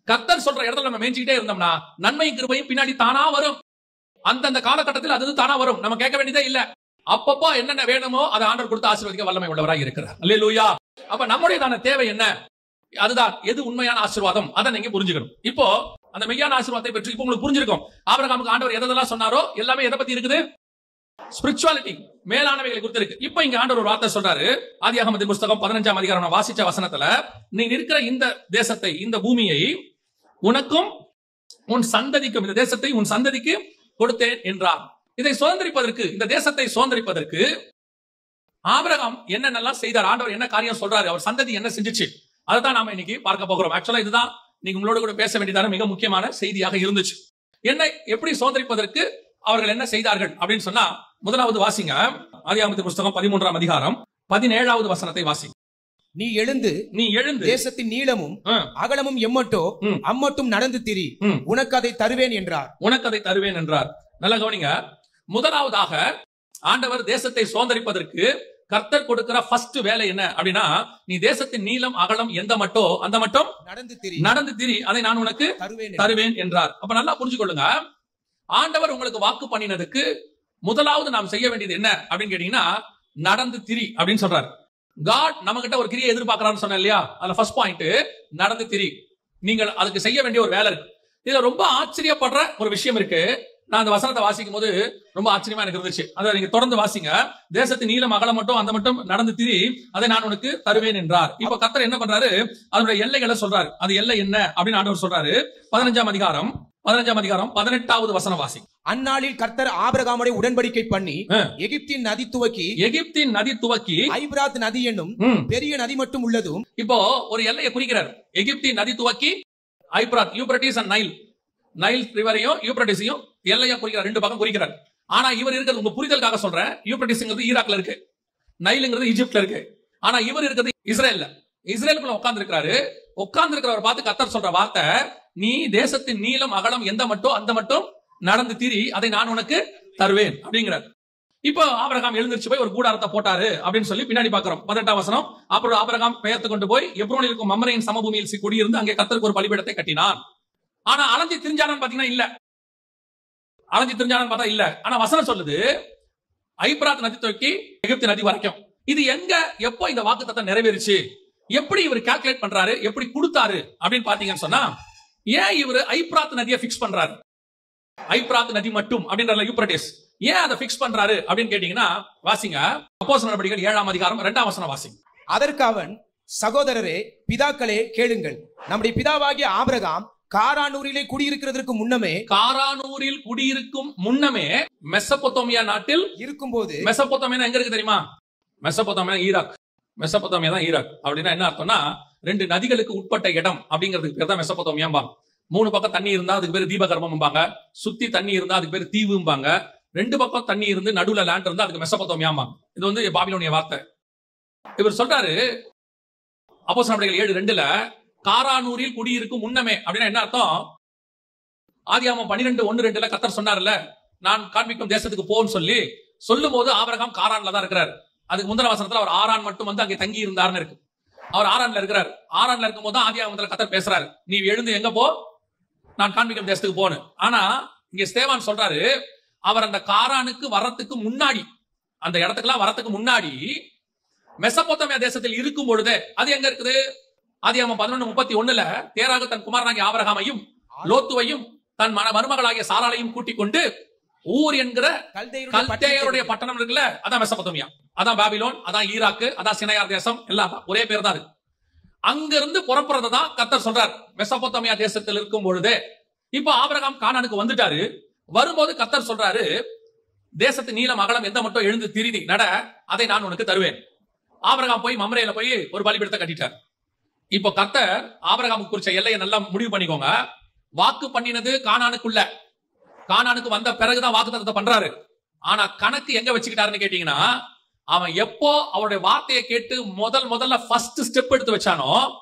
கர்த்தர் சொல்ற இடத்துல நம்ம மேய்ஞ்சிக்கிட்டே இருந்தோம்னா நன்மையும் கிருபையும் பின்னாடி தானா வரும். அந்தந்த காலகட்டத்தில் அது தானா வரும். நம்ம கேட்க வேண்டியதே இல்ல. அப்பப்போ என்னென்ன வேணுமோ அதை ஆண்டவர் கொடுத்து ஆசீர்வதிக்க வல்லமை உள்ளவராக இருக்கிறார். அல்லேலூயா. அப்ப நம்முடையதான தேவை என்ன? அதுதான் எது உண்மையான ஆசீர்வாதம், அதை நீங்க புரிஞ்சுக்கணும். இப்போ அந்த மெய்யான ஆசீர்வாதத்தை பற்றி இப்போ உங்களுக்கு புரிஞ்சிருக்கும். ஆபிரகாமுக்கு ஆண்டவர் எதெல்லாம் சொன்னாரோ எல்லாமே எதை பத்தி இருக்குது? ஸ்பிரிச்சுவாலிட்டி, மேலானவைகளை குறித்து இருக்கு. இப்போ இங்க ஆண்டவர் ஒரு வார்த்தை சொல்றாரு. ஆதியாகமத்தின் புத்தகம் 15ஆம் அதிகாரம் வாசிச்ச வசனத்துல, நீ இருக்கிற இந்த தேசத்தை, இந்த பூமியை உனக்கும் உன் சந்ததிக்கும், இந்த தேசத்தை உன் சந்ததிக்கு கொடுத்தேன் என்றார். இதை சுதந்திரிப்பதற்கு, இந்த தேசத்தை சுதந்திரிப்பதற்கு ஆபிரகாம் என்னென்னலாம் செய்தார், ஆண்டவர் என்ன காரியம் சொல்றாரு, அவர் சந்ததி என்ன செஞ்சிச்சு, அதை தான் நாம இன்னைக்கு பார்க்க போகிறோம். ஆக்சுவலா இதுதான் நீங்க உங்களோட கூட பேச வேண்டியதான மிக முக்கியமான செய்தியாக இருந்துச்சு. என்ன எப்படி சுதந்திரிப்பதற்கு அவர்கள் என்ன செய்தார்கள் அப்படின்னு சொன்னா, முதலாவது வாசிங்க ஆதியாகமத்தின் புத்தகம் 13ஆம் அதிகாரம் 17வது வசனத்தை வாசி. நீ எழுந்து தேசத்தின் நீளமும் அகலமும் எம்மட்டோ அம்மட்டும் நடந்து திரி, உனக்கு அதை தருவேன் என்றார். உனக்கு அதை தருவேன் என்றார். நல்ல கவனிங்க. முதலாவதாக ஆண்டவர் தேசத்தை சுதந்திரிப்பதற்கு கர்த்தர் கொடுக்கிற ஃபர்ஸ்ட் வேலை என்ன அப்படின்னா, நீ தேசத்தின் நீளம் அகலம் எந்த மட்டோ அந்த மட்டும் நடந்து திரி, அதை நான் உனக்கு தருவேன் என்றார். அப்ப நல்லா புரிஞ்சுக்கொள்ளுங்க. ஆண்டவர் உங்களுக்கு வாக்கு பண்ணினதுக்கு முதலாவது நாம் செய்ய வேண்டியது என்ன அப்படின்னு கேட்டீங்கன்னா, நடந்து திரி அப்படின்னு சொல்றாரு. காட் நம்ம கிட்ட ஒரு கிரியை எதிர்பார்க்கிறான்னு சொன்ன இல்லையா, அதுல ஃபர்ஸ்ட் பாயிண்ட் நடந்து திரி. நீங்கள் அதுக்கு செய்ய வேண்டிய ஒரு வேலை இருக்கு. இதுல ரொம்ப ஆச்சரியப்படுற ஒரு விஷயம் இருக்கு. நான் அந்த வசனத்தை வாசிக்கும் போது ரொம்ப ஆச்சரியமா எனக்கு இருந்துச்சு. அதை நீங்க தொடர்ந்து வாசிங்க. தேசத்தின் நீளம் அகலம் மட்டும் அந்த மட்டும் நடந்து திரி, அதை நான் உனக்கு தருவேன் என்றார். இப்ப கர்த்தர் என்ன பண்றாரு? அதனுடைய எல்லைகளை சொல்றாரு. அது எல்லை என்ன அப்படின்னு ஆண்டவர் சொல்றாரு. 15ஆம் அதிகாரம் 18வது வசனம் வாசி. அந்நாளில் கர்த்தர் ஆபிரகாமோட உடன்படிக்கை பண்ணி எகிப்தின் நதி துவக்கி ஐபிராத் நதி என்னும் பெரிய நதி மட்டும் உள்ளதும். இப்போ ஒரு எல்லையை குறிக்கிறார். எகிப்தின் நதி துவக்கி ஐபிராத், யூப்ரட்டிஸ் அண்ட் நைல் ரிவரையும் யூப்ரட்டிஸையும் எல்லையா குறிக்கிறார். ரெண்டு பக்கம் குறிக்கிறார். ஆனா இவர் இருக்கிறது உங்க புரிதலுக்காக சொல்றேன். யூப்ரட்டிஸ்ங்கிறது ஈராக்ல இருக்கு, நைலுங்கிறது ஈஜிப்ட்ல இருக்கு. ஆனா இவர் இருக்கிறது இஸ்ரேல்ல. இஸ்ரேலுக்குள்ள உட்கார்ந்து இருக்கிறாரு. உட்கார்ந்து இருக்கிறவர் பார்த்து கர்த்தர் சொல்ற வார்த்தை, நீ தேசத்தின் நீளம் அகலம் எந்த மட்டும் அந்த மட்டும் நடந்து திரி, அதை நான் உனக்கு தருவேன் அப்படிங்கிறார். இப்போ ஆபிரகாம் எழுந்திருச்சு போய் ஒரு கூடாரத்தை போட்டாரு அப்படின்னு சொல்லி பின்னாடி பாக்குறோம். 18ஆம் வசனம். அப்புறம் ஆபிரகாம் பெயர்த்து கொண்டு போய் எப்ரோனில் இருக்கும் மம்ரேயின் சமபூமியில் குடியிருந்து அங்கே கர்த்தருக்கு ஒரு பலிபீடத்தை கட்டினான். ஆனா அலைஞ்சி திரிஞ்சானு பாத்தீங்கன்னா இல்ல. அலைஞ்சி திரிஞ்சானு பார்த்தா இல்ல. ஆனா வசனம் சொல்லுது ஐபிராத் நதி துவக்கி எகிப்து நதி வரைக்கும். இது எங்க எப்போ இந்த வாக்குத்தத்தம் நிறைவேறிச்சு, எப்படி இவர் கால்குலேட் பண்றாரு, எப்படி கொடுத்தாரு அப்படின்னு பாத்தீங்கன்னு சொன்னா, ஏன் இவர் ஐபிராத் நதியை பிக்ஸ் பண்றாரு? ஐபிராத் நதி மட்டும் அப்படின்ற யூப்ரட்டிஸ் ஏன் அதை பிக்ஸ் பண்றாரு அப்படின்னு கேட்டீங்கன்னா, வாசிங்க அப்போஸ்தலர் நடபடிகள் 7ஆம் அதிகாரம் 2ஆம் வசனம் வாசிங்க. அதற்கு அவன், சகோதரரே பிதாக்களே கேளுங்கள், நம்முடைய பிதாவாகிய ஆபிரகாம் காரானூரிலே குடியிருக்கிறதற்கு முன்னமே, காரானூரில் குடியிருக்கும் முன்னமே மெசபொத்தோமியா நாட்டில் இருக்கும்போது, மெசபொத்தோமியா எங்க இருக்கு தெரியுமா? மெசபொத்தோமியா ஈராக். மெசபொத்தோமியா தான் ஈராக். அப்படின்னா என்ன அர்த்தம்னா, 2 நதிகளுக்கு உட்பட்ட இடம் அப்படிங்கிறதுக்கு பேர் தான் மெசபொத்தோமியாம்பாங்க. 3 பக்கம் தண்ணி இருந்தா அதுக்கு பேர் தீபகற்பம்பாங்க. சுத்தி தண்ணி இருந்தா அதுக்கு பேர் தீவும்பாங்க. 2 பக்கம் தண்ணி இருந்து நடுவுல லேண்ட் இருந்தா அதுக்கு மெசபொத்தோமியாம்பாங்க. இது வந்து பாபிலோனிய வார்த்தை. இவர் சொல்றாரு அப்போஸ்தலர் நடபடிகள் 7:2 காரானூரில் குடியிருக்கும் முன்னமே அப்படின்னா என்ன அர்த்தம்? ஆதியாகமம் 12:1-2 கர்த்தர் சொன்னார்ல, நான் காண்பிக்கும் தேசத்துக்கு போன்னு சொல்லி சொல்லும் போது ஆபிரகாம் காரான்ல தான் இருக்கிறார். அதுக்கு முந்தின வசனத்துல அவர் ஆரான் மட்டும் வந்து அங்கே தங்கி இருந்தார்னு இருக்கு. அவர் ஆரான்ல இருக்கிறார். ஆரான்ல இருக்கும் போது ஆதியாகமத்துல கர்த்தர் பேசுறாரு, நீ எழுந்து எங்க போ, நான் காண்பிக்கும் தேசத்துக்கு போன்னு. ஆனா இங்க ஸ்தேவான் சொல்றாரு, அவர் அந்த காரானுக்கு வரத்துக்கு முன்னாடி, அந்த இடத்துக்குலாம் வரத்துக்கு முன்னாடி மெசபொத்தோமியா தேசத்தில் இருக்கும் பொழுது, அது எங்க இருக்குது? ஆதியாகமம் 11:31 தேராக தன் குமாரனாகிய ஆபிரகாமையும் லோத்துவையும் தன் மருமகளாகிய சாராளையும் கூட்டிக் கொண்டு ஊர் என்கிற கல்தேயருடைய பட்டணம் இருக்குல்ல, அதான் மெசபொத்தோமியா, அதான் பாபிலோன், அதான் ஈராக்கு, அதான் சினையார் தேசம், எல்லாம் ஒரே பேர் தான் இருக்கு. அங்கிருந்து புறப்படுறதான் கர்த்தர் சொல்றார் மெசபொத்தோமியா தேசத்தில் இருக்கும் பொழுது. இப்போ ஆபிரகாம் கானானுக்கு வந்துட்டாரு. வரும்போது கர்த்தர் சொல்றாரு, தேசத்தின் நீளம் அகலம் எந்த மட்டும் எழுந்து திரிதி நட, அதை நான் உனக்கு தருவேன். ஆபிரகாம் போய் மம்ரேல போய் ஒரு பலிபீடத்தை கட்டிட்டார். இப்போ கர்த்தர் ஆபிரகாமுக்கு குறிச்ச எல்லையை நல்லா முடிவு பண்ணிக்கோங்க. வாக்கு பண்ணினது கானானுக்குள்ள, கானானுக்கு வந்த பிறகுதான் வாக்குத்தத்தத்தை பண்றாரு. ஆனா கணக்கு எங்க வச்சுக்கிட்டாருன்னு கேட்டீங்கன்னா, அவன் எப்போ அவருடைய வார்த்தையை கேட்டு முதல்ல ஃபர்ஸ்ட் ஸ்டெப் எடுத்து வச்சானோ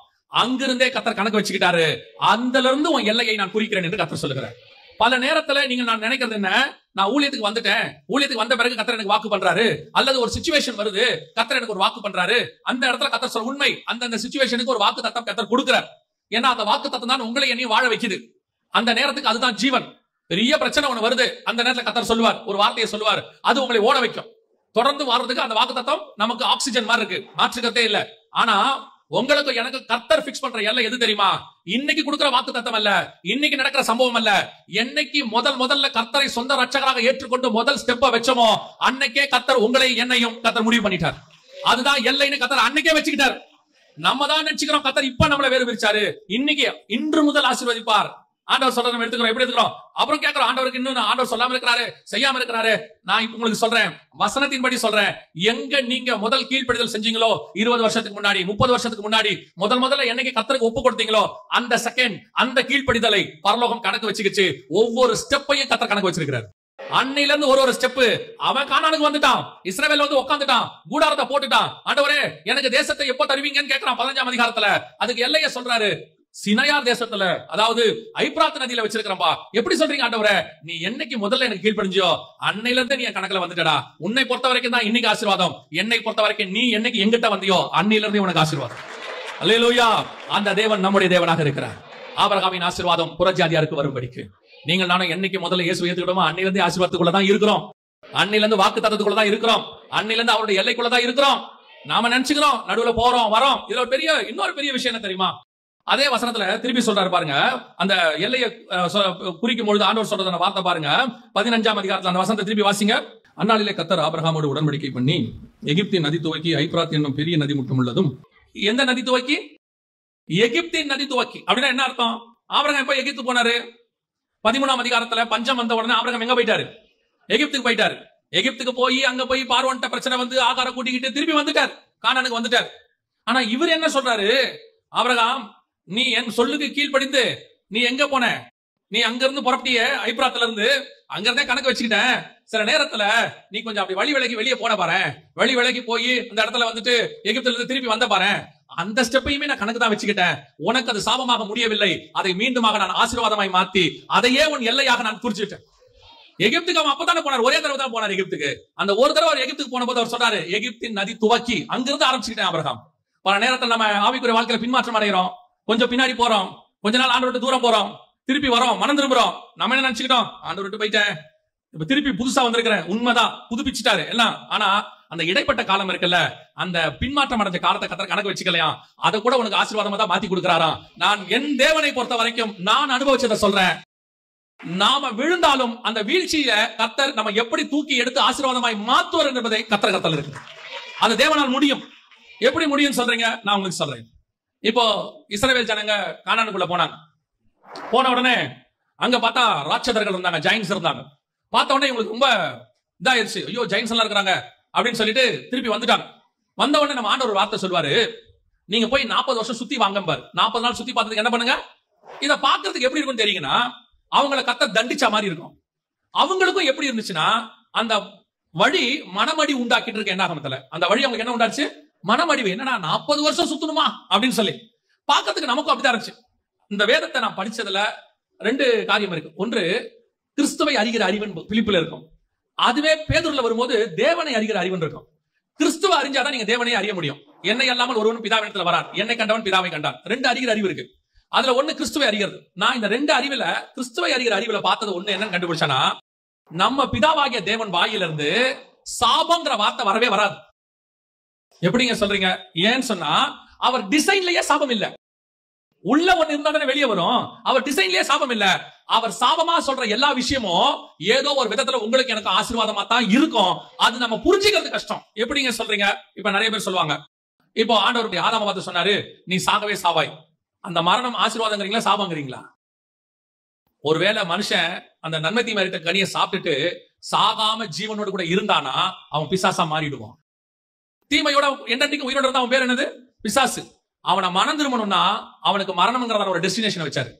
அங்கிருந்தே கர்த்தர் கணக்கு வச்சுக்கிட்டாரு. அதுல இருந்து உன் எல்லையை நான் குறிக்கிறேன் என்று கர்த்தர் சொல்லுகிறார். பல நேரத்துல நீங்க நான் நினைக்கிறது என்ன, நான் ஊழியத்துக்கு வந்துட்டேன், ஊழியத்துக்கு வந்த பிறகு கர்த்தர் எனக்கு வாக்கு பண்றாரு, அல்லது ஒரு சிச்சுவேஷன் வருது கர்த்தர் எனக்கு ஒரு வாக்கு பண்றாரு, அந்த இடத்துல கர்த்தர் சொல்ற உண்மை, அந்த சிச்சுவேஷனுக்கு ஒரு வாக்கு தத்தம் கர்த்தர் கொடுக்கிறார். ஏன்னா அந்த வாக்கு தத்தம் தான் உங்களை என்னையும் வாழ வைக்குது. அந்த நேரத்துக்கு அதுதான் ஜீவன். பெரிய பிரச்சனை ஒண்ணு வருது, அந்த நேரத்துல கர்த்தர் சொல்லுவார், ஒரு வார்த்தையை சொல்லுவார், அது உங்களை ஓட வைக்கும். தொடர்ந்து வாழ்றதுக்கு அந்த வாக்கு தத்தம் நமக்கு ஆக்சிஜன் மாதிரி இருக்கு, மாற்றுக்கிறதே இல்ல. ஆனா உங்களுக்கு எனக்கு கர்த்தர் பிக்ஸ் பண்ற எல்லை எது தெரியுமா? இன்னைக்கு கொடுக்கிற வாக்கு தத்தம் அல்ல, இன்னைக்கு நடக்கிற சம்பவம் அல்ல. என்னைக்கு முதல்ல கர்த்தரை சொந்த ரட்சகராக ஏற்றுக்கொண்டு முதல் ஸ்டெப்பை வச்சோமோ அன்னைக்கே கர்த்தர் உங்களை என்னையும் கர்த்தர் முடிவு பண்ணிட்டார். அதுதான் எல்லைன்னு கர்த்தர் அன்னைக்கே வச்சுக்கிட்டார். நம்ம தான் நினைச்சுக்கிறோம் கர்த்தர் இப்ப நம்மளை வேறு பிரிச்சாரு, இன்னைக்கு இன்று முதல் ஆசீர்வதிப்பார். ஆண்டவர் சொல்றதை நம்ம எடுத்துக்கிறோம், எப்படி எடுத்துக்கிறோம்? அப்புறம் கேட்கிறோம், ஆண்டவருக்கு இன்னும் ஆண்டவர் சொல்லாம இருக்கிறாரு, செய்யாம இருக்கிறாரு. நான் இப்ப உங்களுக்கு சொல்றேன், வசனத்தின்படி சொல்றேன். எங்க நீங்க முதல் கீழ்ப்படிதல் செஞ்சீங்களோ 20 வருஷத்துக்கு முன்னாடி, 30 வருஷத்துக்கு முன்னாடி, முதல்ல என்னைக்கு கர்த்தருக்கு ஒப்பு கொடுத்தீங்களோ அந்த செகண்ட், அந்த கீழ்ப்படிதலை பரலோகம் கணக்கு வச்சுக்கிச்சு. ஒவ்வொரு ஸ்டெப்பையும் கர்த்தர் கணக்கு வச்சிருக்கிறார். அன்னையில இருந்து ஒரு ஸ்டெப். அவன் கானானுக்கு வந்துட்டான், இஸ்ரவேல் வந்து உட்கார்ந்துட்டான், கூடாரத்தை போட்டுட்டான். ஆண்டவரே எனக்கு தேசத்தை எப்ப தருவீங்கன்னு கேட்கிறான் 15ஆம் அதிகாரத்துல. அதுக்கு எல்லைய சொல்றாரு, சினையார் தேசத்துல, அதாவது ஐப்ராத் நதியில வச்சிருக்கிறப்பா. எப்படி சொல்றீங்க ஆண்டவரே? நீ என்னைக்கு முதல்ல எனக்கு கீழ்ப்படிஞ்சியோ அன்னையில இருந்து நீ கணக்குல வந்துட்டடா. உன்னை பொறுத்த வரைக்கும் தான் இன்னைக்கு ஆசீர்வாதம், என்னை பொறுத்த வரைக்கும் நீ என்னைக்கு எங்கிட்ட வந்தியோ அன்னையில இருந்து உனக்கு ஆசீர்வாதம். அல்லேலூயா. அந்த தேவன் நம்முடைய தேவனாக இருக்கிறார். ஆபிரகாமின் ஆசீர்வாதம் புறஜாதியாருக்கு வரும்படிக்கு நீங்கள் நானும் என்னைக்கு முதல்ல இயேசு ஏத்துக்கிட்டோமோ அன்னையில இருந்து ஆசீர்வாதத்துக்குள்ளதான் இருக்கிறோம், அன்னையில இருந்து வாக்கு தத்தத்துக்குள்ளதான் இருக்கிறோம், அன்னையில இருந்து அவருடைய எல்லைக்குள்ளதான் இருக்கிறோம். நாம நினைச்சுக்கிறோம் நடுவுல போறோம் வரோம். இதுல ஒரு இன்னொரு பெரிய விஷயம் என்ன தெரியுமா? அதே வசனத்துல திருப்பி சொல்றாரு பாருங்க, அந்த எல்லையை குறிக்கும் பொழுது ஆண்டவர் சொல்றத வார்த்தை பாருங்க, 15ஆம் அதிகாரத்துல அந்த வசனத்தை திருப்பி வாசிங்க. அந்நாளிலே கர்த்தர் ஆபிரகாமோடு உடன்படிக்கை பண்ணி எகிப்தின் நதி துவக்கி ஐப்ராத் என்னும் பெரிய நதி மட்டும் உள்ளதும். எந்த நதி துவக்கி? எகிப்தின் நதி துவக்கி. அப்படின்னா என்ன அர்த்தம்? ஆபிரகாம் எப்ப எகிப்து போனாரு? 13ஆம் அதிகாரத்துல பஞ்சம் வந்த உடனே ஆபிரகாம் எங்க போயிட்டாரு? எகிப்துக்கு போயிட்டாரு. எகிப்துக்கு போய் அங்க போய் பார்வோன்ட்ட பிரச்சனை வந்து ஆகாரம் கூட்டிக்கிட்டு திருப்பி வந்துட்டார், கானானுக்கு வந்துட்டார். ஆனா இவர் என்ன சொல்றாரு? ஆபிரகாம், நீ என் சொல்லுக்கு கீழ்ப்படிந்து நீ எங்க போன? நீ அங்க இருந்து புறப்பட்டிய ஐப்ராத்ல இருந்து, அங்க இருந்தே கணக்கு வச்சுக்கிட்டேன். சில நேரத்துல நீ கொஞ்சம் அப்படி வழி விலகி வெளியே போன பாரு, வழி விலகி போய் அந்த இடத்துல வந்துட்டு எகிப்துல இருந்து திருப்பி வந்த பாரு. அந்த ஸ்டெப்பையுமே நான் கணக்கு தான் வச்சுக்கிட்டேன். உனக்கு அது சாபமாக முடியவில்லை, அதை மீண்டுமாக நான் ஆசீர்வாதமாய் மாத்தி அதையே உன் எல்லையாக நான் குறிச்சிட்டேன். எகிப்துக்கு அவன் அப்பதானே போனார், ஒரே தடவை தான் போனார் எகிப்துக்கு. அந்த ஒரு தடவை அவர் எகிப்துக்கு போன போது அவர் சொல்றாரு, எகிப்தின் நதி துவக்கி அங்கிருந்து ஆரம்பிச்சுக்கிட்டேன் ஆபிரகாம். பல நேரத்தில் நம்ம ஆவிக்குரிய வாழ்க்கையில பின்மாற்றம் அடைகிறோம், கொஞ்சம் பின்னாடி போறோம், கொஞ்ச நாள் ஆண்டவர் விட்டு தூரம் போறோம், திருப்பி வரோம், மனம் திரும்புறோம். நம்ம என்ன நினைச்சுக்கிட்டோம்? ஆண்டவர் விட்டு போயிட்டேன், இப்ப திருப்பி புதுசா வந்திருக்கிறேன். உண்மைதான், புதுப்பிச்சுட்டாரு எல்லாம். ஆனா அந்த இடைப்பட்ட காலம் இருக்குல்ல, அந்த பின்மாற்றம் அடைஞ்ச காலத்தை கர்த்தர் கணக்கு வச்சுக்கலையா, அதை கூட உனக்கு ஆசீர்வாதமா தான் மாத்தி கொடுக்கிறாராம். நான் என் தேவனை பொறுத்த வரைக்கும் நான் அனுபவிச்சதை சொல்றேன். நாம விழுந்தாலும் அந்த வீழ்ச்சியில கர்த்தர் நம்ம எப்படி தூக்கி எடுத்து ஆசீர்வாதமாய் மாத்துவார் என்பதை கர்த்தர் இருக்கு. அது தேவனால் முடியும். எப்படி முடியும் சொல்றீங்க? நான் உங்களுக்கு சொல்றேன். இப்போ இஸ்ரவேல் ஜனங்க கானானுக்குள்ள போனாங்க. போன உடனே அங்க பார்த்தா ராட்சதர்கள் இருந்தாங்க, ஜெயின்ஸ் இருந்தாங்க. பார்த்த உடனே இவங்களுக்கு ரொம்ப இதாயிருச்சு, ஐயோ ஜெயின்ஸ் எல்லாம் இருக்கிறாங்க அப்படின்னு சொல்லிட்டு திருப்பி வந்துட்டாங்க. வந்த உடனே நம்ம ஆண்டவர் ஒரு வார்த்தை சொல்வாரு, நீங்க போய் 40 வருஷம் சுத்தி வாங்க பாரு. 40 நாள் சுத்தி பார்த்ததுக்கு என்ன பண்ணுங்க? இதை பாக்குறதுக்கு எப்படி இருக்கும்னு தெரியுங்கன்னா, அவங்களை கர்த்தர் தண்டிச்ச மாதிரி இருக்கும். அவங்களுக்கும் எப்படி இருந்துச்சுன்னா, அந்த வழி மனமடி உண்டாக்கிட்டு இருக்க என்ன ஆகமத்துல அந்த வழி அவங்களுக்கு என்ன உண்டாச்சு? மனமடிவு. என்னன்னா 40 வருஷம் சுத்தணுமா அப்படின்னு சொல்லி பாக்கிறதுக்கு நமக்கும் அப்படிதான் இருந்துச்சு. இந்த வேதத்தை நான் படிச்சதுல 2 காரியம் இருக்கு. ஒன்று, கிறிஸ்துவை அறிகிற அறிவன் பிலிப்பில் இருக்கும். அதுவே பேதுருல வரும்போது தேவனை அறிகிற அறிவன் இருக்கும். கிறிஸ்துவ அறிஞ்சாதான் நீங்க தேவனை அறிய முடியும். என்னை அல்லாமல் ஒருவன் பிதாவினிடத்தில் வரான், என்னை கண்டவன் பிதாவை கண்டான். 2 அறிகிற அறிவு இருக்கு. அதுல ஒண்ணு கிறிஸ்துவை அறிகிறது. நான் இந்த 2 அறிவுல கிறிஸ்துவை அறிகிற அறிவுல பார்த்தது ஒண்ணு என்னன்னு கண்டுபிடிச்சானா, நம்ம பிதாவாகிய தேவன் வாயிலிருந்து சாபங்கிற வார்த்தை வரவே வராது. எப்படிங்க சொல்றீங்க? ஏன்னு சொன்னா அவர் டிசைன்லயே சாபம் இல்ல. உள்ள ஒண்ணு இருந்தா தானே வெளியே வரும். அவர் டிசைன்லயே சாபம் இல்ல. அவர் சாபமா சொல்ற எல்லா விஷயமும் ஏதோ ஒரு விதத்துல உங்களுக்கு எனக்கு ஆசீர்வாதமா தான் இருக்கும். அது நம்ம புரிஞ்சுக்கிறது கஷ்டம். எப்படிங்க சொல்றீங்க? இப்ப நிறைய பேர் சொல்லுவாங்க, இப்போ ஆண்டவருடைய ஆதாம பார்த்து சொன்னாரு, நீ சாகவே சாவாய். அந்த மரணம் ஆசீர்வாதங்கிறீங்களா சாபங்கிறீங்களா? ஒருவேளை மனுஷன் அந்த நன்மை தீமை அறிந்த கனியை சாப்பிட்டுட்டு சாகாம ஜீவனோடு கூட இருந்தானா அவன் பிசாசா மாறிடுவான். தீமையோட என்னன்னைக்கு உயிரோட இருந்தா அவன் பேர் என்னது? பிசாசு. அவனை மனம் திரும்பணும்னா அவனுக்கு மரணம்ங்கிறத ஒரு டெஸ்டினேஷன் வச்சாரு.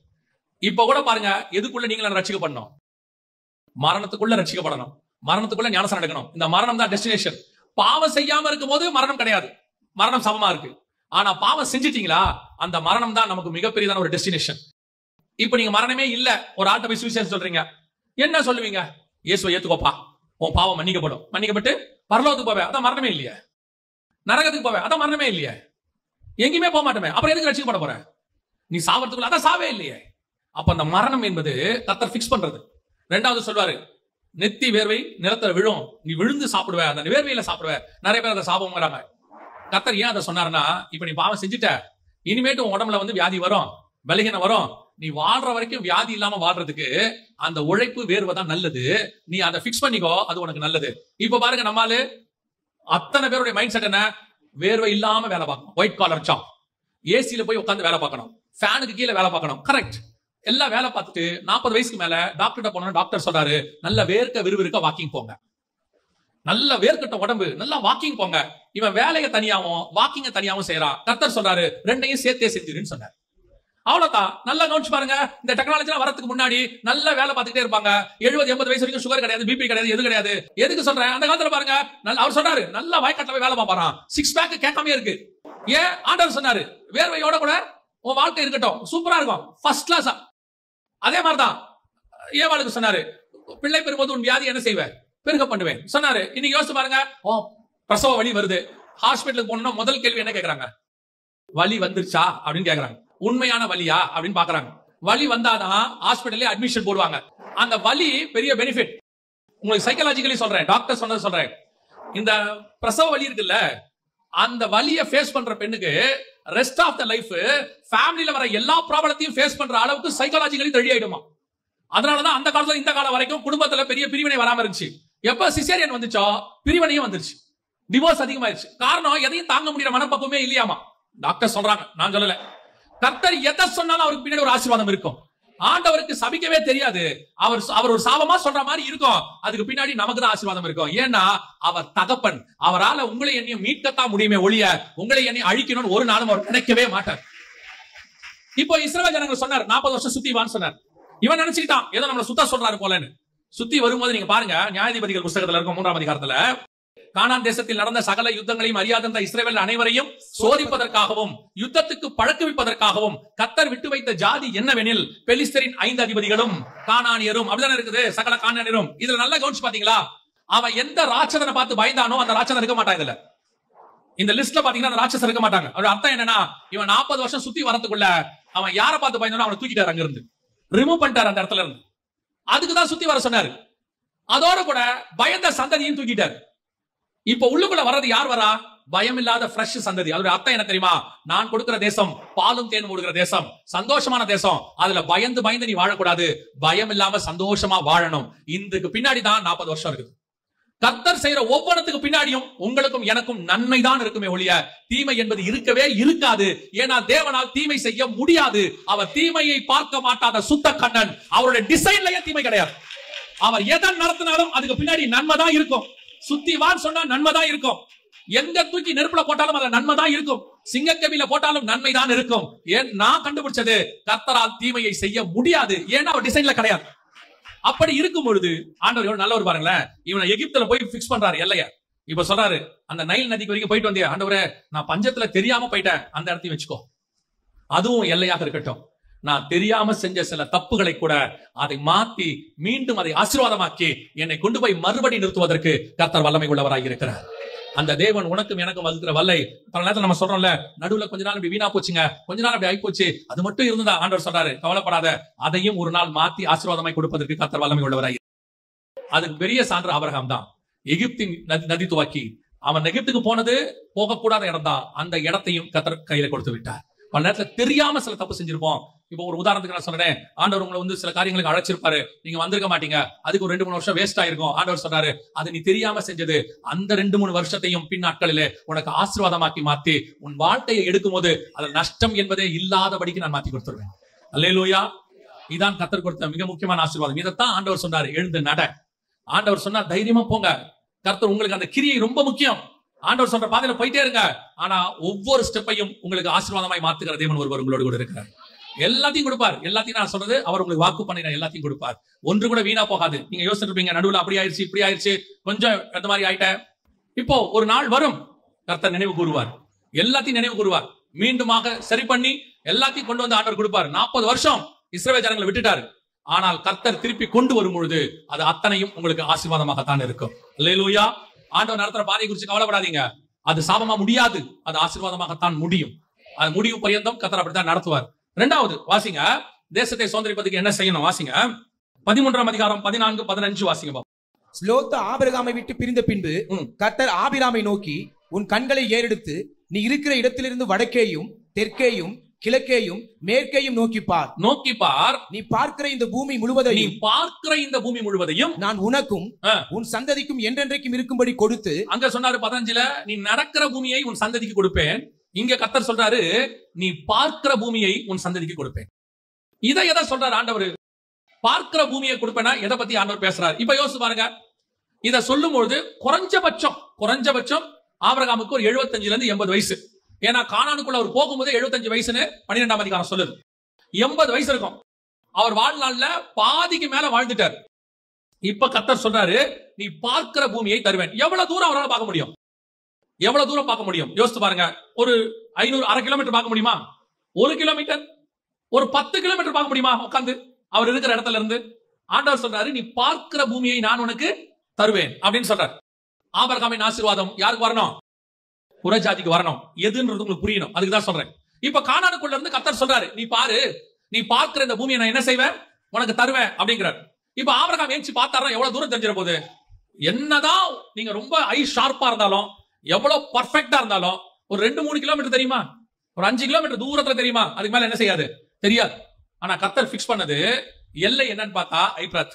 இப்ப கூட பாருங்க, எதுக்குள்ள நீங்க ரட்சிக்கப்படணும்? மரணத்துக்குள்ள ரட்சிக்கப்படணும், மரணத்துக்குள்ள ஞானஸ்நானம் எடுக்கணும். இந்த மரணம் தான் டெஸ்டினேஷன். பாவம் செய்யாம இருக்கும் போது மரணம் கிடையாது, மரணம் சமமா இருக்கு. ஆனா பாவம் செஞ்சிட்டீங்களா, அந்த மரணம் தான் நமக்கு மிகப்பெரியதான ஒரு டெஸ்டினேஷன். இப்ப நீங்க மரணமே இல்ல, ஒரு ஆட்ட போய் சுவிசேஷம் சொல்றீங்க, என்ன சொல்லுவீங்க? இயேசுவை ஏத்துக்கோப்பா, உன் பாவம் மன்னிக்கப்படும், மன்னிக்கப்பட்டு பரலோகத்துக்கு போவே, அதான் மரணமே இல்லையே. நரகத்துக்கு போவே, அதான் மரணமே இல்லையே. எங்கேயுமே போக மாட்டோமே, அப்புறம் எதுக்கு ரட்சிக்கப்பட போற? நீ சாவறதுக்குள்ள அதான் சாவே இல்லையே. அப்ப அந்த மரணம் என்பது கர்த்தர் பிக்ஸ் பண்றது. ரெண்டாவது சொல்வாரு, நெத்தி வேர்வை நிலத்துல விழும், நீ விழுந்து சாப்பிடுவ, அந்த வேர்வையில சாப்பிடுவ. நிறைய பேர் அதை சாபம்ங்கறாங்க. கர்த்தர் ஏன் அதை சொன்னாருன்னா, இப்ப நீ பாவம் செஞ்சுட்ட, இனிமேட்டு உன் உடம்புல வந்து வியாதி வரும், பலகீனம் வரும். நீ வாழ்ற வரைக்கும் வியாதி இல்லாம வாழ்றதுக்கு அந்த உழைப்பு வேர்வை தான் நல்லது. நீ அதை பிக்ஸ் பண்ணிக்கோ, அது உனக்கு நல்லது. இப்ப பாருங்க, நம்மால அத்தனை பேருடைய மைண்ட் செட் என்ன? வேர்வை இல்லாம வேலை பார்க்கணும், ஒயிட் காலர் ஜாப், ஏசியில போய் உட்காந்து வேலை பார்க்கணும், ஃபேனுக்கு கீழே வேலை பார்க்கணும். கரெக்ட். எல்லாம் வேலை பார்த்துட்டு 40 வயசுக்கு மேல டாக்டர் போனோம், டாக்டர் சொல்றாரு நல்லா வேர்க்க விறுவிறுக்க வாக்கிங் போங்க, நல்ல வேர்க்கட்ட உடம்பு, நல்லா வாக்கிங் போங்க. இவன் வேலையை தனியாவும் வாக்கிங்க தனியாவும் செய்யறான். கர்த்தர் சொல்றாரு ரெண்டையும் சேர்த்தே செஞ்சிருன்னு சொன்னார். அவ்வளவுதான். நல்லா கவனிச்சு பாருங்க, இந்த டெக்னாலஜி வரதுக்கு முன்னாடி நல்லா வேலை பார்த்துட்டே இருப்பாங்க. 70-80 வயசு வரைக்கும் சுகர் கிடையாது, பிபி கிடையாது, எது கிடையாது. எதுக்கு சொல்றேன்? அந்த காலத்துல பாருங்க, அவர் சொன்னாரு நல்லா வாய்க்காட்டுல வேலை பார்ப்பாராம், 6 பேக் கேட்காம இருக்கு. ஏன்? ஆண்டவர் சொன்னாரு வேர்வையோட கூட உன் வாழ்க்கை இருக்கட்டும், சூப்பரா இருக்கும், ஃபர்ஸ்ட் கிளாஸா. அதே மாதிரிதான் ஏவாளுக்கு சொன்னாரு, பிள்ளை பெறும்போது உன் வியாதி என்ன செய்வேன்? பெருக பண்ணுவேன் சொன்னாரு. இன்னைக்கு யோசிச்சு பாருங்க, பிரசவ வலி வருது, ஹாஸ்பிட்டலுக்கு போனோம்னா முதல் கேள்வி என்ன கேக்குறாங்க? வலி வந்துருச்சா அப்படின்னு கேக்குறாங்க. உண்மையான வலியா அப்படின்னு பாக்குறாங்க. வலி வந்தாதான் ஹாஸ்பிட்டல்ல அட்மிஷன் போடுவாங்க. அந்த வலி பெரிய பெனிஃபிட். உங்களுக்கு சைக்காலஜிக்கலி சொல்றேன், டாக்டர் சொன்னது சொல்றேன். இந்த பிரசவ வலி இருக்குல்ல, அந்த வலியை ஃபேஸ் பண்ற பெண்ணுக்கு ரெஸ்ட் ஆஃப் த லைஃப் ஃபேமிலில வர எல்லா ப்ராப்ளத்தையும் ஃபேஸ் பண்ற அளவுக்கு சைக்காலஜிக்கலி ரெடி ஆயிடுமா. அதனாலதான் அந்த காலத்துல இந்த காலம் வரைக்கும் குடும்பத்துல பெரிய பிரிவினை வராம இருந்துச்சு. எப்ப சிசேரியன் வந்துச்சோ பிரிவினையும் வந்துருச்சு, டிவோர்ஸ் அதிகமாயிருச்சு. காரணம், எதையும் தாங்க முடியற மனப்பக்குவமே இல்லையாமா. டாக்டர் சொல்றாங்க, நான் சொல்லல. கர்த்தர் எதை சொன்னாலும் அவருக்கு பின்னாடி ஒரு ஆசீர்வாதம் இருக்கும். ஆண்டவருக்கு சபிக்கவே தெரியாது, அவர் ஒரு சாபமா சொல்ற மாதிரி இருக்கும், அதுக்கு பின்னாடி நமக்கு தான் ஆசீர்வாதம் இருக்கும். ஏன்னா அவர் தகப்பன், அவரால உங்களை என்னையும் மீட்கத்தான் முடியுமே ஒழிய உங்களை என்னையும் அழிக்கணும்னு ஒரு நாளும் அவர் நினைக்கவே மாட்டார். இப்போ இஸ்ரவேல் ஜனங்கள் சொன்னார் 40 வருஷம் சுத்தி வான்னு சொன்னார். இவன் நினைச்சுக்கிட்டான் ஏதோ நம்மள சுத்தா சொல்றாரு போலன்னு. சுத்தி வரும்போது நீங்க பாருங்க, நியாயாதிபதிகள் புத்தகத்துல இருக்கும் 3ஆம் அதிகாரத்துல, கானான் தேசத்தில் நடந்த சகல யுத்தங்களையும் அறியாத இஸ்ரவேல் அனைவரையும் சோதிப்பதற்காகவும் யுத்தத்துக்கு பழக்குவிப்பதற்காகவும் கர்த்தர் விட்டு வைத்த ஜாதி என்னவெனில் பெலிஸ்தரின் 5 அதிபதிகளும் கானானியரும். அப்படிதானே இருக்குது, சகல கானானியரும். இதுல நல்லா கவனிச்சு பாத்தீங்களா, அவன் எந்த ராட்சதனை பார்த்து பயந்தானோ அந்த ராட்சதன் இருக்க மாட்டான். இதுல இந்த லிஸ்ட்ல பாத்தீங்கன்னா அந்த ராட்சசன் இருக்க மாட்டாங்க. அதோட அர்த்தம் என்னன்னா, இவன் 40 வருஷம் சுத்தி வரதுக்குள்ள அவன் யாரை பார்த்து பயந்தானோ அவனை தூக்கிட்டாரு, அங்க இருந்து ரிமூவ் பண்ணிட்டாரு அந்த இடத்துல இருந்து. அதுக்குதான் சுத்தி வர சொன்னாரு. அதோட கூட பயந்த சந்ததியும் தூக்கிட்டாரு. இப்ப உள்ளுக்குள்ள வர்றது யார் வரா? பயம் இல்லாத ஃப்ரெஷ் சந்ததி. அதோட அர்த்தம் என்ன தெரியுமா? நான் கொடுக்கிற தேசம் பாலும் தேன் ஓடுகிற தேசம், சந்தோஷமான தேசம். அதுல பயந்து பயந்து நீ வாழக்கூடாது, பயம் இல்லாம சந்தோஷமா வாழணும். இதுக்கு பின்னாடி தான் 40 வருஷம் இருக்குது. கர்த்தர் செய்யற ஒவ்வொருத்துக்கு பின்னாடியும் உங்களுக்கும் எனக்கும் நன்மை தான் இருக்குமே ஒழிய தீமை என்பது இருக்கவே இருக்காது. ஏன்னா தேவனால் தீமை செய்ய முடியாது. அவர் தீமையை பார்க்க மாட்டாத சுத்த கண்ணன். அவருடைய டிசைன்லயே தீமை கிடையாது. அவர் எதை நடத்தினாலும் அதுக்கு பின்னாடி நன்மை தான் இருக்கும். சுத்தி வான்னு சொன்னா நன்மை தான் இருக்கும். எங்க தூக்கி நெருப்புல போட்டாலும் அதுல நன்மை தான் இருக்கும். சிங்கக்கவில போட்டாலும் நன்மை தான் இருக்கும். ஏன் நான் கண்டுபிடிச்சது, கர்த்தரால் தீமையை செய்ய முடியாது. ஏன்னா அவர் டிசைன்ல கிடையாது. அப்படி இருக்கும் பொழுது ஆண்டவர் நல்லவர் பாருங்களேன். இவனை எகிப்துல போய் பிக்ஸ் பண்றாரு எல்லைய. இப்ப சொல்றாரு, அந்த நைல் நதிக்கு வரைக்கும் போயிட்டு வந்தியா ஆண்டவரே, நான் பஞ்சத்துல தெரியாம போயிட்டேன், அந்த இடத்தையும் வச்சுக்கோ, அதுவும் எல்லையாக இருக்கட்டும். நான் தெரியாம செஞ்ச சில தப்புகளை கூட அதை மாத்தி மீண்டும் அதை ஆசீர்வாதமாக்கி என்னை கொண்டு போய் மறுபடி நிறுத்துவதற்கு கர்த்தர் வல்லமை உள்ளவராக இருக்கிறார். அந்த தேவன் உனக்கும் எனக்கும் வகுக்கிற வல்லை. பல நேரத்தில் நம்ம சொல்றோம்ல, நடுவுல கொஞ்ச நாள் வீணா போச்சுங்க, கொஞ்ச நாள் அப்படி ஆயிப்போச்சு, அது மட்டும் இருந்தா ஆண்டவர் சொல்றாரு, கவலைப்படாத, அதையும் ஒரு நாள் மாத்தி ஆசீர்வாதமாய் கொடுப்பதற்கு கர்த்தர் வல்லமை உள்ளவராய். அதுக்கு பெரிய சான்று ஆபிரகாம் தான். எகிப்தின் நதி துவக்கி அவன் எகிப்துக்கு போனது போகக்கூடாத இடம் தான். அந்த இடத்தையும் கர்த்தர் கையில கொடுத்து விட்டார். பல நேரத்துல தெரியாம சில தப்பு செஞ்சிருப்போம். இப்போ ஒரு உதாரணத்துக்கு நான் சொல்றேன், ஆண்டவர் உங்களை வந்து சில காரியங்களுக்கு அழைச்சிருப்பாரு, நீங்க வந்திருக்க மாட்டீங்க, அதுக்கு ஒரு 2-3 வருஷம் வேஸ்ட் ஆயிருக்கும். ஆண்டவர் சொல்றாரு, அது நீ தெரியாம செஞ்சது, அந்த 2-3 வருஷத்தையும் பின் நாட்களிலே உனக்கு ஆசீர்வாதமாக்கி மாத்தி உன் வாழ்க்கையை எடுக்கும் போது அதில் நஷ்டம் என்பதே இல்லாதபடிக்கு நான் மாத்தி கொடுத்துருவேன். அல்லேலூயா. இதான் கர்த்தர் கொடுத்த மிக முக்கியமான ஆசீர்வாதம். இதைத்தான் ஆண்டவர் சொன்னாரு, எழுந்து நட. ஆண்டவர் சொன்னா தைரியமா போங்க. கர்த்தர் உங்களுக்கு அந்த கிரியை ரொம்ப முக்கியம். ஆண்டவர் சொல்ற பாதையில போயிட்டே இருங்க. ஆனா ஒவ்வொரு ஸ்டெப்பையும் உங்களுக்கு ஆசீர்வாதமாய் மாத்துகிற தேவன் ஒருவர் உங்களோடு கூட இருக்கிறார். எல்லாத்தையும் கொடுப்பார். எல்லாத்தையும் நான் சொல்றது, அவர் உங்களுக்கு வாக்கு பண்ணின எல்லாத்தையும் கொடுப்பார். ஒன்று கூட வீணா போகாது. நீங்க யோசிச்சுட்டு இருப்பீங்க, நடுவுல அப்படி ஆயிடுச்சு இப்படி ஆயிடுச்சு, கொஞ்சம் அந்த மாதிரி ஆயிட்டேன். இப்போ ஒரு நாள் வரும், கர்த்தர் நினைவு கூறுவார், எல்லாத்தையும் நினைவு கூறுவார், மீண்டுமாக சரி பண்ணி எல்லாத்தையும் கொண்டு வந்து ஆண்டவர் கொடுப்பார். 40 வருஷம் இஸ்ரவேல் ஜனங்களை விட்டுட்டாரு. ஆனால் கர்த்தர் திருப்பி கொண்டு வரும் பொழுது அது அத்தனையும் உங்களுக்கு ஆசீர்வாதமாகத்தான் இருக்கும். அல்லேலூயா. ஆண்டவர் நடத்துற பாதையை குறித்து கவலைப்படாதீங்க. அது சாபமா முடியாது, அது ஆசீர்வாதமாகத்தான் முடியும். அது முடிவு பரியந்தம் கர்த்தர் அப்படித்தான் நடத்துவார். இரண்டாவது வாசிங்க, தேசத்தை சுதந்தரிப்பதற்கு என்ன செய்யணும் வாசிங்க. 13ஆம் அதிகாரம் 14, 15 வாசிங்க. லோத்து ஆபிரகாமை விட்டு பிரிந்த பின்பு கர்த்தர் ஆபிராமை நோக்கி, உன் கண்களை ஏறெடுத்து நீ இருக்கிற இடத்திலிருந்து வடக்கேயும் தெற்கேயும் கிழக்கேயும் மேற்கேயும் நோக்கி பார். நீ பார்க்கிற இந்த பூமி முழுவதையும் நான் உனக்கும் உன் சந்ததிக்கும் என்றென்றைக்கும் இருக்கும்படி கொடுத்து. அங்க சொன்னாரு 15ல, நீ நடக்கிற பூமியை உன் சந்ததிக்கு கொடுப்பேன். இங்க கர்த்தர் சொல்றாரு, நீ பார்க்கிற பூமியை உன் சந்ததிக்கு கொடுப்பேன். இதை எதை சொல்றாரு ஆண்டவர்? பார்க்கிற பூமியை கொடுப்பேனா எதை பத்தி ஆண்டவர் பேசுறாரு? இப்ப யோசிச்சு பாருங்க. இத சொல்லும் பொழுது குறைஞ்சபட்சம் ஆபிரகாமுக்கு ஒரு 75 இருந்து 80 வயசு. ஏன்னா கானானுக்குள்ள அவர் போகும்போது 75 வயசுன்னு 12ஆம் அதிகாரம் சொல்லுது. 80 வயசு இருக்கும். அவர் வாழ்நாள்ல பாதிக்கு மேல வாழ்ந்துட்டார். இப்ப கர்த்தர் சொல்றாரு, நீ பார்க்கிற பூமியை தருவேன். எவ்வளவு தூரம் அவரால் பார்க்க முடியும்? எவ்வளவு தூரம் பார்க்க முடியும்? யோசித்து பாருங்க. ஒரு 500 1/2 கிலோமீட்டர் பார்க்க முடியுமா? 1 கிலோமீட்டர், ஒரு 10 கிலோமீட்டர் பார்க்க முடியுமா உட்கார்ந்து அவர் இருக்கிற இடத்துல இருந்து? ஆண்டவர் சொல்றாரு, நீ பார்க்கிற பூமியை நான் உனக்கு தருவேன் அப்படின்னு சொல்றாரு. ஆபிரகாமின் ஆசீர்வாதம் யாருக்கு வரணும்? புறஜாதிக்கு வரணும். எதுன்றது உங்களுக்கு புரியணும், அதுக்கு தான் சொல்றேன். இப்ப கானானுக்குள்ள இருந்து கர்த்தர் சொல்றாரு, நீ பாரு, நீ பார்க்கிற இந்த பூமியை நான் என்ன செய்வேன்? உனக்கு தருவேன் அப்படிங்கிறார். இப்ப ஆபிரகாம் ஏஞ்சி பார்த்தாரா எவ்வளவு தூரம் தெரிஞ்சிட போகுது? என்னதான் நீங்க ரொம்ப ஐ ஷார்ப்பா இருந்தாலும், எவ்வளவு பர்ஃபெக்டா இருந்தாலும், ஒரு 2-3 கிலோமீட்டர் தெரியுமா? ஒரு 5 கிலோமீட்டர் தூரத்துல தெரியுமா? அதுக்கு மேல என்ன செய்யாது, தெரியாது. ஆனா கர்த்தர் பிக்ஸ் பண்ணது எல்லை என்னன்னு பார்த்தா ஐப்ராத்.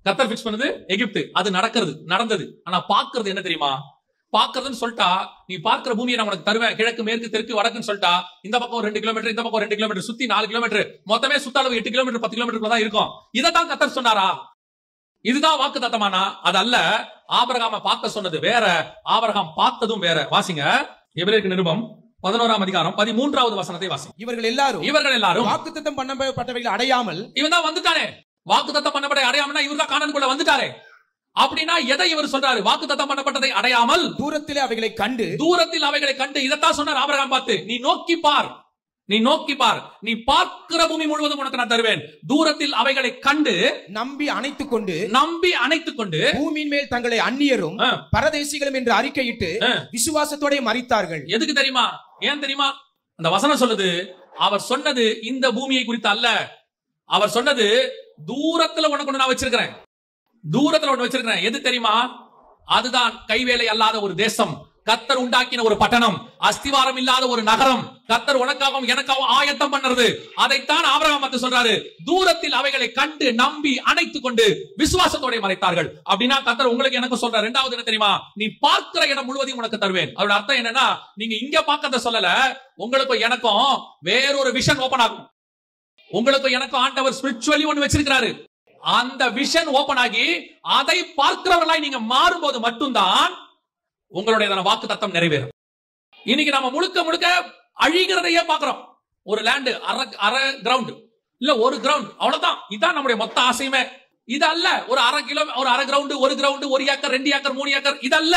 கர்த்தர் பிக்ஸ் பண்ணது எகிப்து. அது நடந்தது. ஆனா பாக்குறது என்ன தெரியுமா? பாக்குறதுன்னு சொல்லிட்டா, நீ பார்க்கிற பூமியை நான் உனக்கு தருவேன், கிழக்கு மேற்கு தெற்கு வடக்குன்னு சொல்லிட்டா, இந்த பக்கம் 2 கிலோமீட்டர், இந்த பக்கம் 2 கிலோமீட்டர், சுத்தி 4 கிலோமீட்டர், மொத்தமே சுத்தாளவு 8 கிலோமீட்டர் 10 கிலோமீட்டர் தான் இருக்கும். இதைத்தான் கர்த்தர் சொன்னாரா? இதுதான் வாக்கு தத்தமானா? அது அல்ல. ஆபிரகாம பார்க்க சொன்னது வேற, ஆபிரகாம் பார்த்ததும் வேற. வாசிங்க எபிரேயருக்கு நிருபம் 11ஆம் அதிகாரம் 13வது வசனத்தை வாசி. இவர்கள் எல்லாரும் வாக்குத்தத்தம் பண்ணப்பட்டவைகளை அடையாமல், இவன் தான் வந்துட்டானே, வாக்குத்தத்தம் பண்ணப்பட்ட அடையாமல்னா இவர் தான் கானானுக்குள்ள வந்துட்டாரே. அப்படின்னா எதை இவர் சொல்றாரு? வாக்குத்தத்தம் பண்ணப்பட்டதை அடையாமல் தூரத்தில் அவைகளை கண்டு இதைத்தான் சொன்னார் ஆபிரகாம் பார்த்து, நீ நோக்கி பார், நீ பார்க்கிற பூமி முழுவதும் உனக்கு நான் தருவேன். தூரத்தில் அவைகளை கண்டு நம்பி அணைத்துக் கொண்டு பூமியின் மேல் தங்களை அந்நியரும் பரதேசிகளும் என்று அறிக்கையிட்டு விசுவாசத்தோட மரித்தார்கள். எதுக்கு தெரியுமா? ஏன் தெரியுமா? அந்த வசனம் சொல்லுது, அவர் சொன்னது இந்த பூமியை குறித்து அல்ல. அவர் சொன்னது தூரத்துல உனக்கு நான் வச்சிருக்கிறேன், தூரத்துல ஒன்று வச்சிருக்கிறேன். எது தெரியுமா? அதுதான் கைவேலை அல்லாத ஒரு தேசம், கர்த்தர் உண்டாக்கின ஒரு பட்டணம், அஸ்திவாரம் இல்லாத ஒரு நகரம், கர்த்தர் உனக்காகவும் எனக்காகவும் ஆயத்தம் பண்ணுறது. அதைத்தான் ஆபிரகாம் வந்து சொல்றாரு, தூரத்தில் அவைகளை கண்டு நம்பி அணைத்துக் கொண்டு விசுவாசத்தோட மறைத்தார்கள். அப்படின்னா கர்த்தர் உங்களுக்கு எனக்கு சொல்ற இரண்டாவது என்ன தெரியுமா? நீ பார்க்கிற இடம் முழுவதையும் உனக்கு தருவேன். அதோட அர்த்தம் என்னன்னா, நீங்க இங்க பார்க்கறத சொல்லல, உங்களுக்கும் எனக்கும் வேறொரு விஷன் ஓபன் ஆகும். உங்களுக்கு எனக்கும் ஆண்டவர் ஸ்பிரிச்சுவலி ஒன்னு வச்சிருக்கிறாரு. அந்த விஷன் ஓபன் ஆகி அதை பார்க்கிறவர்களாய் நீங்க மாறும்போது மட்டும்தான் உங்களுடைய வாக்கு தத்தம் நிறைவேறும். இன்னைக்கு நம்ம முழுக்க அழிகிறதையே பார்க்கிறோம். ஒரு லேண்ட் அரை கிரவுண்ட் இல்ல ஒரு கிரவுண்ட், அவ்வளவுதான். இதான் நம்முடைய மொத்த ஆசையுமே. இதல்ல ஒரு அரை கிரவுண்ட், ஒரு கிரவுண்ட், 1 ஏக்கர் 2 ஏக்கர் 3 ஏக்கர், இதல்ல.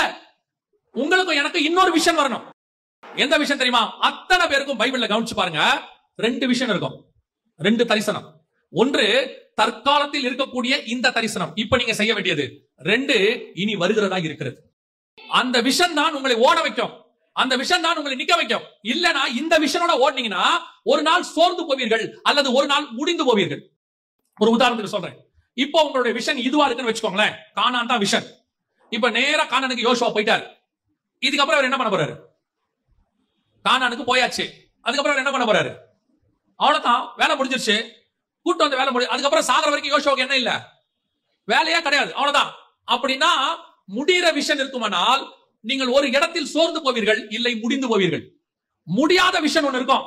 உங்களுக்கும் எனக்கு இன்னொரு விஷன் வரணும். எந்த விஷயம் தெரியுமா? அத்தனை பேருக்கும் பைபிள்ல கவனிச்சு பாருங்க, 2 விஷன் இருக்கும், 2 தரிசனம். ஒன்று தற்காலத்தில் இருக்கக்கூடிய இந்த தரிசனம், இப்ப நீங்க செய்ய வேண்டியது. 2 இனி வருகிறதா இருக்கிறது. அந்த விஷன் தான் உங்களை ஓட வைக்கும், அந்த விஷன் தான் உங்களை நிக்க வைக்கும். இல்லனா இந்த விஷனோட ஓடுனீங்கன்னா ஒரு நாள் சோர்ந்து போவீர்கள், அல்லது ஒரு நாள் முடிந்து போவீர்கள். ஒரு உதாரணத்துக்கு சொல்றேன். இப்போ உங்களுடைய விஷன் இதுவா இருக்குன்னு வச்சுக்கோங்களேன். கானான் தான் விஷன். இப்ப நேரா கானானுக்கு யோசுவா போயிட்டாரு. இதுக்கப்புறம் அவர் என்ன பண்ண போறாரு? கானானுக்கு போயாச்சு. அதுக்கப்புறம் அவர் என்ன பண்ண போறாரு? அவ்வளவுதான், வேலை முடிஞ்சிருச்சு. கூட்டம் வந்து வேலை முடியும். அதுக்கப்புறம் சாகர வரைக்கும் யோசுவாவுக்கு என்ன இல்ல, வேலையே கிடையாது, அவ்வளவுதான். அப்படின்னா முடிகிற விஷன் இருக்குமானால் நீங்கள் ஒரு இடத்தில் சோர்ந்து போவீர்கள், இல்லை முடிந்து போவீர்கள். முடியாத விஷன் ஒண்ணு இருக்கும்,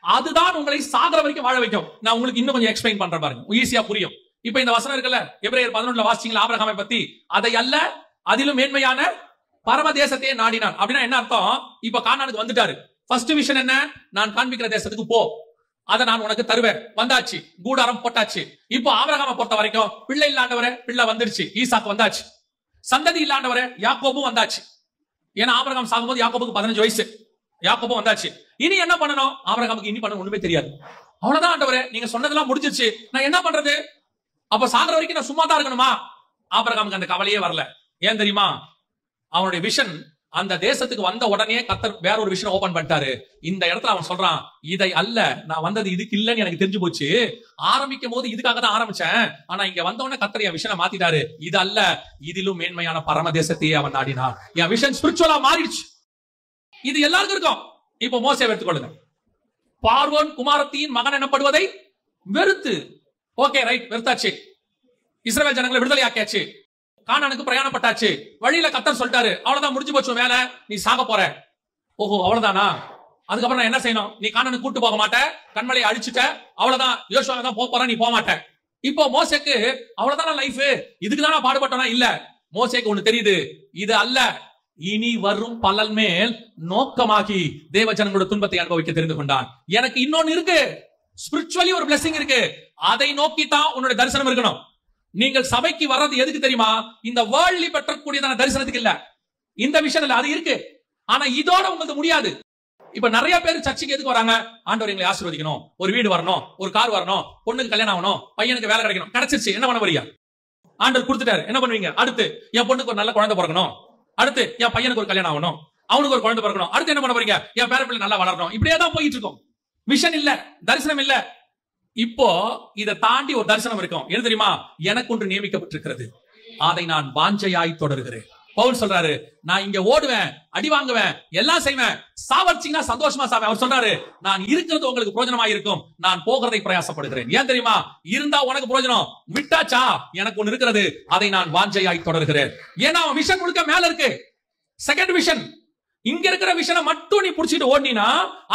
அதுதான் உங்களை சாகர வரைக்கும் வாழ வைக்கும். நான் உங்களுக்கு இன்னும் கொஞ்சம் எக்ஸ்பிளைன் பண்றேன் பாருங்க, ஈஸியா புரியும். இப்ப இந்த வசனம் இருக்குல்ல, எபிரேயர் 11ல வாசிச்சீங்களா ஆபிரகாமை பத்தி? அதை அல்ல, அதிலும் மேன்மையான பரம தேசத்தையே நாடினான். அப்படின்னா என்ன அர்த்தம்? இப்ப கானானுக்கு வந்துட்டாரு. ஃபர்ஸ்ட் விஷன் என்ன? நான் காண்பிக்கிற தேசத்துக்கு போ, அதை நான் உனக்கு தருவேன். வந்தாச்சு, கூடாரம் போட்டாச்சு. இப்போ ஆபிரகாமை பொறுத்த வரைக்கும் பிள்ளை இல்லாண்டவரே, பிள்ளை வந்துருச்சு, ஈசாக்கு வந்தாச்சு. சந்ததி இல்லாண்டவரே, யாக்கோபும் வந்தாச்சு. ஏன்னா ஆபிரகாம் சாகும்போது யாக்கோபுக்கு 15 வயசு, யாக்கோபும் வந்தாச்சு. இனி என்ன பண்ணணும்? ஆபிரகாமுக்கு இனி பண்ண ஒண்ணுமே தெரியாது. அவ்வளவுதான் ஆண்டவரே, நீங்க சொன்னதெல்லாம் முடிஞ்சிருச்சு, நான் என்ன பண்றது? அப்ப சாகிற வரைக்கும் நான் சும்மா தான் இருக்கணுமா? ஆபிரகாமுக்கு அந்த கவலையே வரல. ஏன் தெரியுமா? அவனுடைய விஷன் அந்த தேசத்துக்கு வந்த உடனே கர்த்தர் வேற ஒரு விஷயம் ஓபன் பண்ணிட்டாரு. இந்த இடத்துல அவன் சொல்றான், இதை அல்ல, நான் வந்தது இதுக்கு இல்லன்னு எனக்கு தெரிஞ்சு போச்சு. ஆரம்பிக்கும் போது இதுக்காக தான் ஆரம்பிச்சேன், ஆனா இங்க வந்தவொடனே கர்த்தர் என் விஷனை மாத்திட்டாரு. இது அல்ல, இதிலும் மேன்மையான பரம தேசத்தையே அவன் நாடினான். என் விஷன் ஸ்பிரிச்சுவலா மாறிடுச்சு. இது எல்லாருக்கும் இருக்கும். இப்போ மோசே எடுத்துக்கொள்ளுங்க. பார்வோன் குமாரத்தின் மகன் எனப்படுவதை வெறுத்து, ஓகே ரைட், வெறுத்தாச்சு. இஸ்ரவேல் ஜனங்களை விடுதலை ஆக்கியாச்சு. கானானுக்கு பிரயாணப்பட்டாச்சு. வழியில கர்த்தர் சொல்லிட்டாரு, அவ்வளவுதான், முடிஞ்சு போச்சு வேலை, நீ சாக போற. ஓஹோ, அவ்வளவுதானா? அதுக்கப்புறம் நான் என்ன செய்யணும்? நீ கானானுக்கு கூட்டு போக மாட்ட, கண்மலையை அழிச்சுட்ட, அவ்வளவுதான், யோசுவா தான் போக போற, நீ போக மாட்ட. இப்போ மோசேக்கு அவ்வளவுதான லைஃப், இதுக்குதான் நான் பாடுபட்டனா? இல்ல, மோசேக்கு ஒண்ணு தெரியுது, இது அல்ல, இனி வரும் பலன் மேல் நோக்கமாகி தேவ ஜனங்களோட துன்பத்தை அனுபவிக்க தெரிந்து கொண்டான். எனக்கு இன்னொன்னு இருக்கு, ஸ்பிரிச்சுவலி ஒரு பிளெஸிங் இருக்கு, அதை நோக்கி தான் உன்னோட தரிசனம் இருக்கணும். நீங்கள் சபைக்கு வர்றது எதுக்கு தெரியுமா? இந்த வேர்ல்ட்லி பெற்றக்கூடியதான தரிசனத்துக்கு இல்ல, இந்த விஷயத்துல அது இருக்கு. ஆனா இதோட உங்களுக்கு முடியாது. இப்ப நிறைய பேர் சர்ச்சுக்கு எதுக்கு வராங்க? ஆண்டவர் எங்களை ஆசீர்வதிக்கணும், ஒரு வீடு வரணும், ஒரு கார் வரணும், பொண்ணுக்கு கல்யாணம் ஆகணும், பையனுக்கு வேலை கிடைக்கணும். கிடைச்சிருச்சு, என்ன பண்ண போறீங்க? ஆண்டவர் கொடுத்துட்டாரு, என்ன பண்ணுவீங்க? அடுத்து என் பொண்ணுக்கு ஒரு நல்ல குழந்தை பிறக்கணும், அடுத்து என் பையனுக்கு ஒரு கல்யாணம் ஆகணும், அவனுக்கு ஒரு குழந்தை பிறக்கணும், அடுத்து என்ன பண்ண போறீங்க? என் பேர பிள்ளை நல்லா வளரணும். இப்படியே தான் போயிட்டு இருக்கோம். விஷன் இல்ல, தரிசனம் இல்ல. இப்போ இதை தாண்டி ஒரு தரிசனம் இருக்கும். என்ன தெரியுமா? எனக்கு ஒன்று நியமிக்கப்பட்டிருக்கிறது, அதை நான் வாஞ்சையாய் தொடர்கிறேன். பவுல் சொல்றாரு, நான் இங்க ஓடுவேன், அடி வாங்குவேன், எல்லாம் செய்வேன், சாவச்சிங்கன்னா சந்தோஷமா சாவேன். அவர் சொல்றாரு, நான் இருக்கிறது உங்களுக்கு பிரயோஜனமா இருக்கும், நான் போகிறதை பிரயாசப்படுகிறேன். ஏன் தெரியுமா? இருந்தா உனக்கு பிரயோஜனம், விட்டாச்சா எனக்கு ஒன்று இருக்கிறது, அதை நான் வாஞ்சையாய் தொடர்கிறேன். ஏன்னா அவன் விஷன் முழுக்க மேல இருக்கு. செகண்ட் விஷன், இங்க இருக்கிற விஷனை மட்டும் நீ புடிச்சிட்டு ஓடினா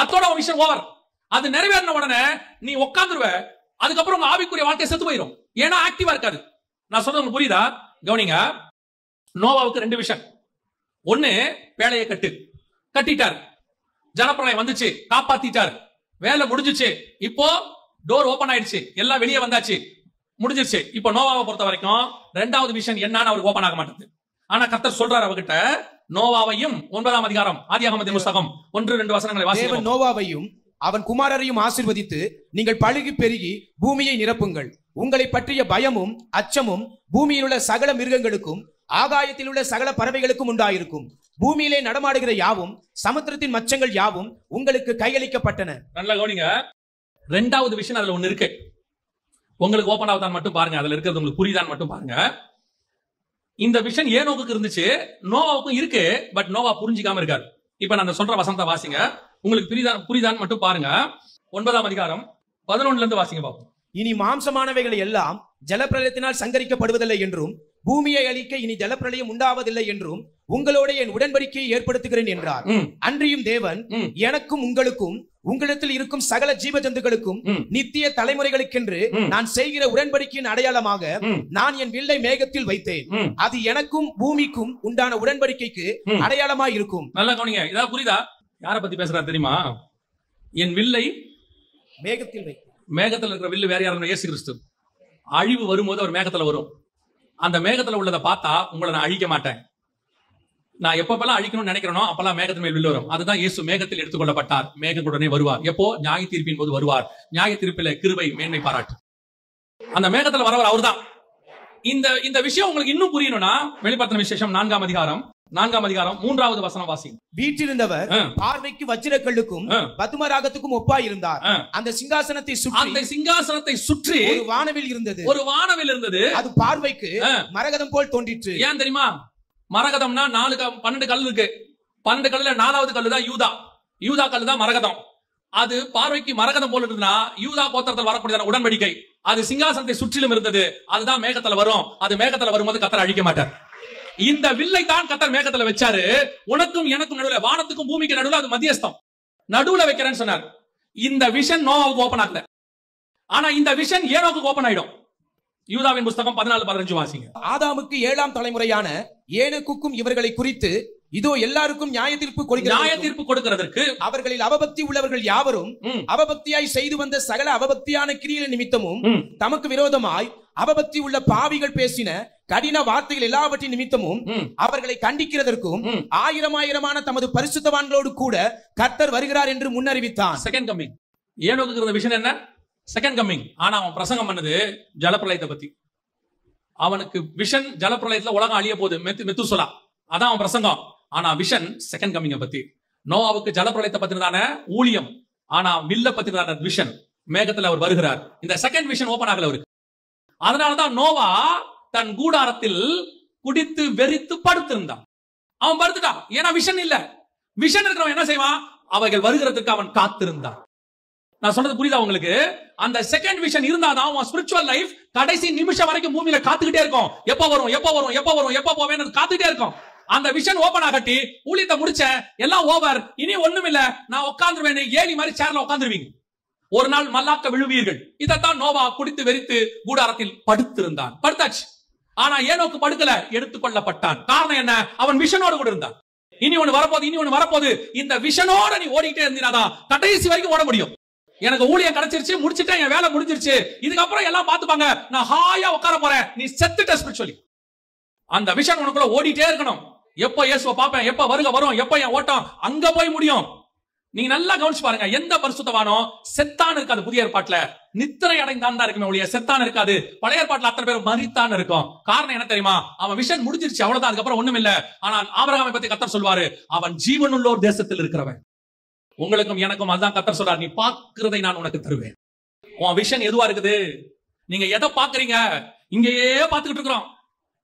அதோட அவன் விஷன் ஓவர். அது நிறைவேறின உடனே நீ உட்காந்துருவ, அதுக்கப்புறம் உங்க ஆவிக்குரிய வாழ்க்கை செத்து போயிடும். ஏன்னா ஆக்டிவா இருக்காது. நான் சொல்றது உங்களுக்கு புரியுதா? கவனிங்க. நோவாவுக்கு 2 விஷயம். ஒண்ணு, பேழையை கட்டிட்டார், ஜலப்பிரளயம் வந்துச்சு, காப்பாத்திட்டார், வேலை முடிஞ்சிச்சு, இப்போ டோர் ஓபன் ஆயிடுச்சு, எல்லாம் வெளியே வந்தாச்சு, முடிஞ்சிருச்சு. இப்போ நோவாவை பொறுத்த வரைக்கும் 2வது விஷயம் என்னன்னு அவருக்கு ஓபன் ஆக மாட்டேங்குது. ஆனா கர்த்தர் சொல்றாரு அவகிட்ட, நோவாவையும் 9ஆம் அதிகாரம் ஆதியாகமத்தின் புத்தகம் 1-2 வசனங்களை வாசிப்போம். நோவாவையும் அவன் குமாரரையும் ஆசீர்வதித்து, நீங்கள் பழுகி பெருகி பூமியை நிரப்புங்கள், உங்களை பற்றிய பயமும் அச்சமும் பூமியில் உள்ள சகல மிருகங்களுக்கும் ஆகாயத்தில் உள்ள சகல பறவைகளுக்கும் உண்டாயிருக்கும். பூமியிலே நடமாடுகிற யாவும் சமுத்திரத்தின் மச்சங்கள் யாவும் உங்களுக்கு கையளிக்கப்பட்டன. நல்லா கவனிங்க. 2வது விஷயம் அதுல ஒண்ணு இருக்கு. உங்களுக்கு ஓபன் ஆகுதான் மட்டும் பாருங்க, அதுல இருக்கிறது உங்களுக்கு புரியுதான் மட்டும் பாருங்க. இந்த விஷன் ஏனோக்கு இருந்துச்சு, நோவாவுக்கும் இருக்கு. பட் நோவா புரிஞ்சிக்காம இருக்காரு. இப்ப நான் சொல்ற வசனத்தை வாசிங்க, உங்களுக்கு புரியுதான் மட்டும் பாருங்க. 9ஆம் அதிகாரம் 11ல இருந்து வாசிங்க பாப்போம். இனி மாம்சமானவைகள் எல்லாம் ஜலப்பிரளயத்தினால் சங்கரிக்கப்படுவதில்லை என்றும், பூமியை அழிக்க இனி ஜலப்பிரளயம் உண்டாவதில்லை என்றும் உங்களோட என் உடன்படிக்கையை ஏற்படுத்துகிறேன் என்றார். அன்றியும் தேவன் எனக்கும் உங்களுக்கும் உங்களிடத்தில் இருக்கும் சகல ஜீவ ஜந்துக்களுக்கும் நித்திய தலைமுறைகளுக்கென்று நான் செய்கிற உடன்படிக்கையின் அடையாளமாக நான் என் வில்லை மேகத்தில் வைத்தேன், அது எனக்கும் பூமிக்கும் உண்டான உடன்படிக்கைக்கு அடையாளமாய் இருக்கும். நல்லா கவனிங்க. இதாவது புரியுதா? யார பத்தி பேசுறா தெரியுமா? என் வில்லை மேகத்தில் வைத்தேன். மேகத்தில் இருக்கிற வில்லு வேற யாரும்? இயேசு கிறிஸ்து. அழிவு வரும்போது அவர் மேகத்துல வரும். அந்த மேகத்துல உள்ளதை பார்த்தா உங்களை நான் அழிக்க மாட்டேன். நான் எப்பப்பெல்லாம் அழிக்கணும்னு நினைக்கிறேனோ அப்பெல்லாம் மேகத்தின் மேல் வில்லு வரும். அதுதான் இயேசு மேகத்தில் எடுத்துக்கொள்ளப்பட்டார், மேகத்துடனே வருவார். எப்போ? நியாய தீர்ப்பின் போது வருவார். நியாய தீர்ப்பில கிருபை மேன்மை பாராட்டு. அந்த மேகத்துல வரவர் அவர்தான். இந்த விஷயம் உங்களுக்கு இன்னும் புரியணும்னா வெளிப்படுத்தின விசேஷம் 4ஆம் அதிகாரம் 3வது வசனம் வாசி. வீட்டிலிருந்தவர் பார்வைக்கு வச்சிரக்கல்லுக்கும் பதுமராகத்துக்கும் ஒப்பாய் இருந்தார். அந்த சிங்காசனத்தை சுற்றி ஒரு வானவில் இருந்தது. அது பார்வைக்கு மரகதம் போல் தோன்றிற்று. ஏன் தெரியுமா? மரகதம்னா 12 கல் இருக்கு. 12 கல்லுல 4வது கல்லு தான் யூதா கல்லு தான் மரகதம். அது பார்வைக்கு மரகதம் போல இருந்தா யூதா கோத்திரத்தில் வரக்கூடிய உடன்படிக்கை அது சிங்காசனத்தை சுற்றிலும் இருந்தது. அதுதான் மேகத்துல வரும். அது மேகத்துல வரும்போது கர்த்தர் அழிக்க மாட்டார். இந்த வில்லை தான் கர்த்தர் மேகத்துல வச்சாரு. உனக்கும் எனக்கும் நடுவுல, வானத்துக்கும் பூமிக்கு நடுவுல அது மத்தியஸ்தம், நடுவுல வைக்கிறேன்னு சொன்னார். இந்த விஷன் நோவாவுக்கு ஓபன் ஆகல. ஆனா இந்த விஷன் ஏனோக்கு ஓபன் ஆயிடும். யூதாவின் புத்தகம் 14-15 வாசிங்க. ஆதாமுக்கு 7ஆம் தலைமுறையான ஏனோக்குக்கும் இவர்களை குறித்து இதோ எல்லாருக்கும் நியாய தீர்ப்பு கொடுக்கிறதற்கு அவர்களில் அவபக்தி உள்ளவர்கள் யாவரும் அவபக்தியாய் செய்து வந்த சகல அவபக்தியான கிரியைகள் நிமித்தமும் தமக்கு விரோதமாய் அவபக்தி உள்ள பாவிகள் பேசின கடின வார்த்தைகள் எல்லாவற்றின் நிமித்தமும் அவர்களை கண்டிக்கிறதற்கும் 1000 தமது பரிசுத்தவான்களோடு கூட கர்த்தர் வருகிறார் என்று முன்னறிவித்தான். Second coming. ஏனோக்கு இருந்த விஷயம் என்ன? Second coming. ஆனா அவன் பிரசங்கம் பண்ணது ஜலப்பிரளயத்தை பத்தி. அவனுக்கு விஷன் ஜலப்பிரளயத்துல உலகம் அழிய போகுது, மெத்துசலா, அதான் அவன் பிரசங்கம். ஆனா விஷன் செகண்ட் கம்மிங்க பத்தி. நோவாவுக்கு ஜலப்பிரளயத்தை பத்தினதான ஊழியம், ஆனா வில்ல பத்தினதான விஷன், மேகத்துல அவர் வருகிறார். இந்த செகண்ட் விஷன் ஓபன் ஆகல அவருக்கு. அதனாலதான் நோவா தன் கூடாரத்தில் குடித்து வெறித்து படுத்திருந்தான். அவன் படுத்துட்டான், ஏன்னா விஷன் இல்ல. விஷன் இருக்கிறவன் என்ன செய்வான்? அவைகள் வருகிறதுக்கு அவன் காத்திருந்தான். நான் சொல்றது புரியுதா உங்களுக்கு? அந்த செகண்ட் விஷன் இருந்தாதான் அவன் ஸ்பிரிச்சுவல் லைஃப் கடைசி நிமிஷம் வரைக்கும் பூமியில காத்துக்கிட்டே இருக்கும். எப்ப வரும், எப்ப வரும், எப்ப வரும், எப்ப போவேன்னு காத்துக்கிட்டே இருக்கும். அந்த விஷன் ஓபன் ஆகட்டி ஊழியத்தை முடிச்ச எல்லாம் ஓவர், இனி ஒண்ணும் இல்ல, நான் உட்கார்ந்துருவேன், ஏலி மாதிரி சேர்ல உட்கார்ந்துருவீங்க. ஒரு நாள் மல்லாக்க விழுவீர்கள். இதைத்தான் நோவா குடித்து வெறித்து கூடாரத்தில் படுத்திருந்தான். படுத்தாச்சு. ஆனா ஏனோக்கு படுக்கல, எடுத்துக்கொள்ளப்பட்டான். காரணம் என்ன? அவன் விஷனோடு கூட இருந்தான். இனி ஒண்ணு வரப்போது, இனி ஒண்ணு வரப்போது. இந்த விஷனோட நீ ஓடிக்கிட்டே இருந்தீனாதான் கடைசி வரைக்கும் ஓட முடியும். எனக்கு ஊழியம் கிடைச்சிருச்சு, முடிச்சிட்டேன், என் வேலை முடிஞ்சிருச்சு, இதுக்கப்புறம் எல்லாம் பாத்துப்பாங்க, நான் ஹாயா உட்கார போறேன், நீ செத்துட்ட ஸ்பிரிச்சுவலி. அந்த விஷன் உனக்குள்ள ஓடிட்டே இருக்கணும். எப்ப இயேசுவை பாப்பேன், எப்ப வருக வரும், எப்ப என் ஓட்டம் அங்க போய் முடியும். நீங்க நல்லா கவனிச்சு பாருங்க, எந்த பரிசுத்தவானோ செத்தான் இருக்காது. புதிய ஏற்பாட்டுல நித்திரை அடைந்தான் தான் இருக்குமே ஒழிய செத்தான் இருக்காது. பழைய ஏற்பாட்டுல அத்தனை பேர் மரித்தான் இருக்கும். காரணம் என்ன தெரியுமா? அவன் விஷன் முடிஞ்சிருச்சு, அவ்வளவுதான், அதுக்கப்புறம் ஒண்ணும் இல்ல. ஆனால் ஆபிரகாமை பத்தி கர்த்தர் சொல்வாரு, அவன் ஜீவனுள்ளோர் தேசத்தில் இருக்கிறவன். உங்களுக்கும் எனக்கும் அதுதான் கர்த்தர் சொல்றார், நீ பார்க்கிறதை நான் உனக்கு தருவேன். உன் விஷன் எதுவா இருக்குது? நீங்க எதை பாக்குறீங்க? இங்கேயே பாத்துக்கிட்டு இருக்கிறோம்.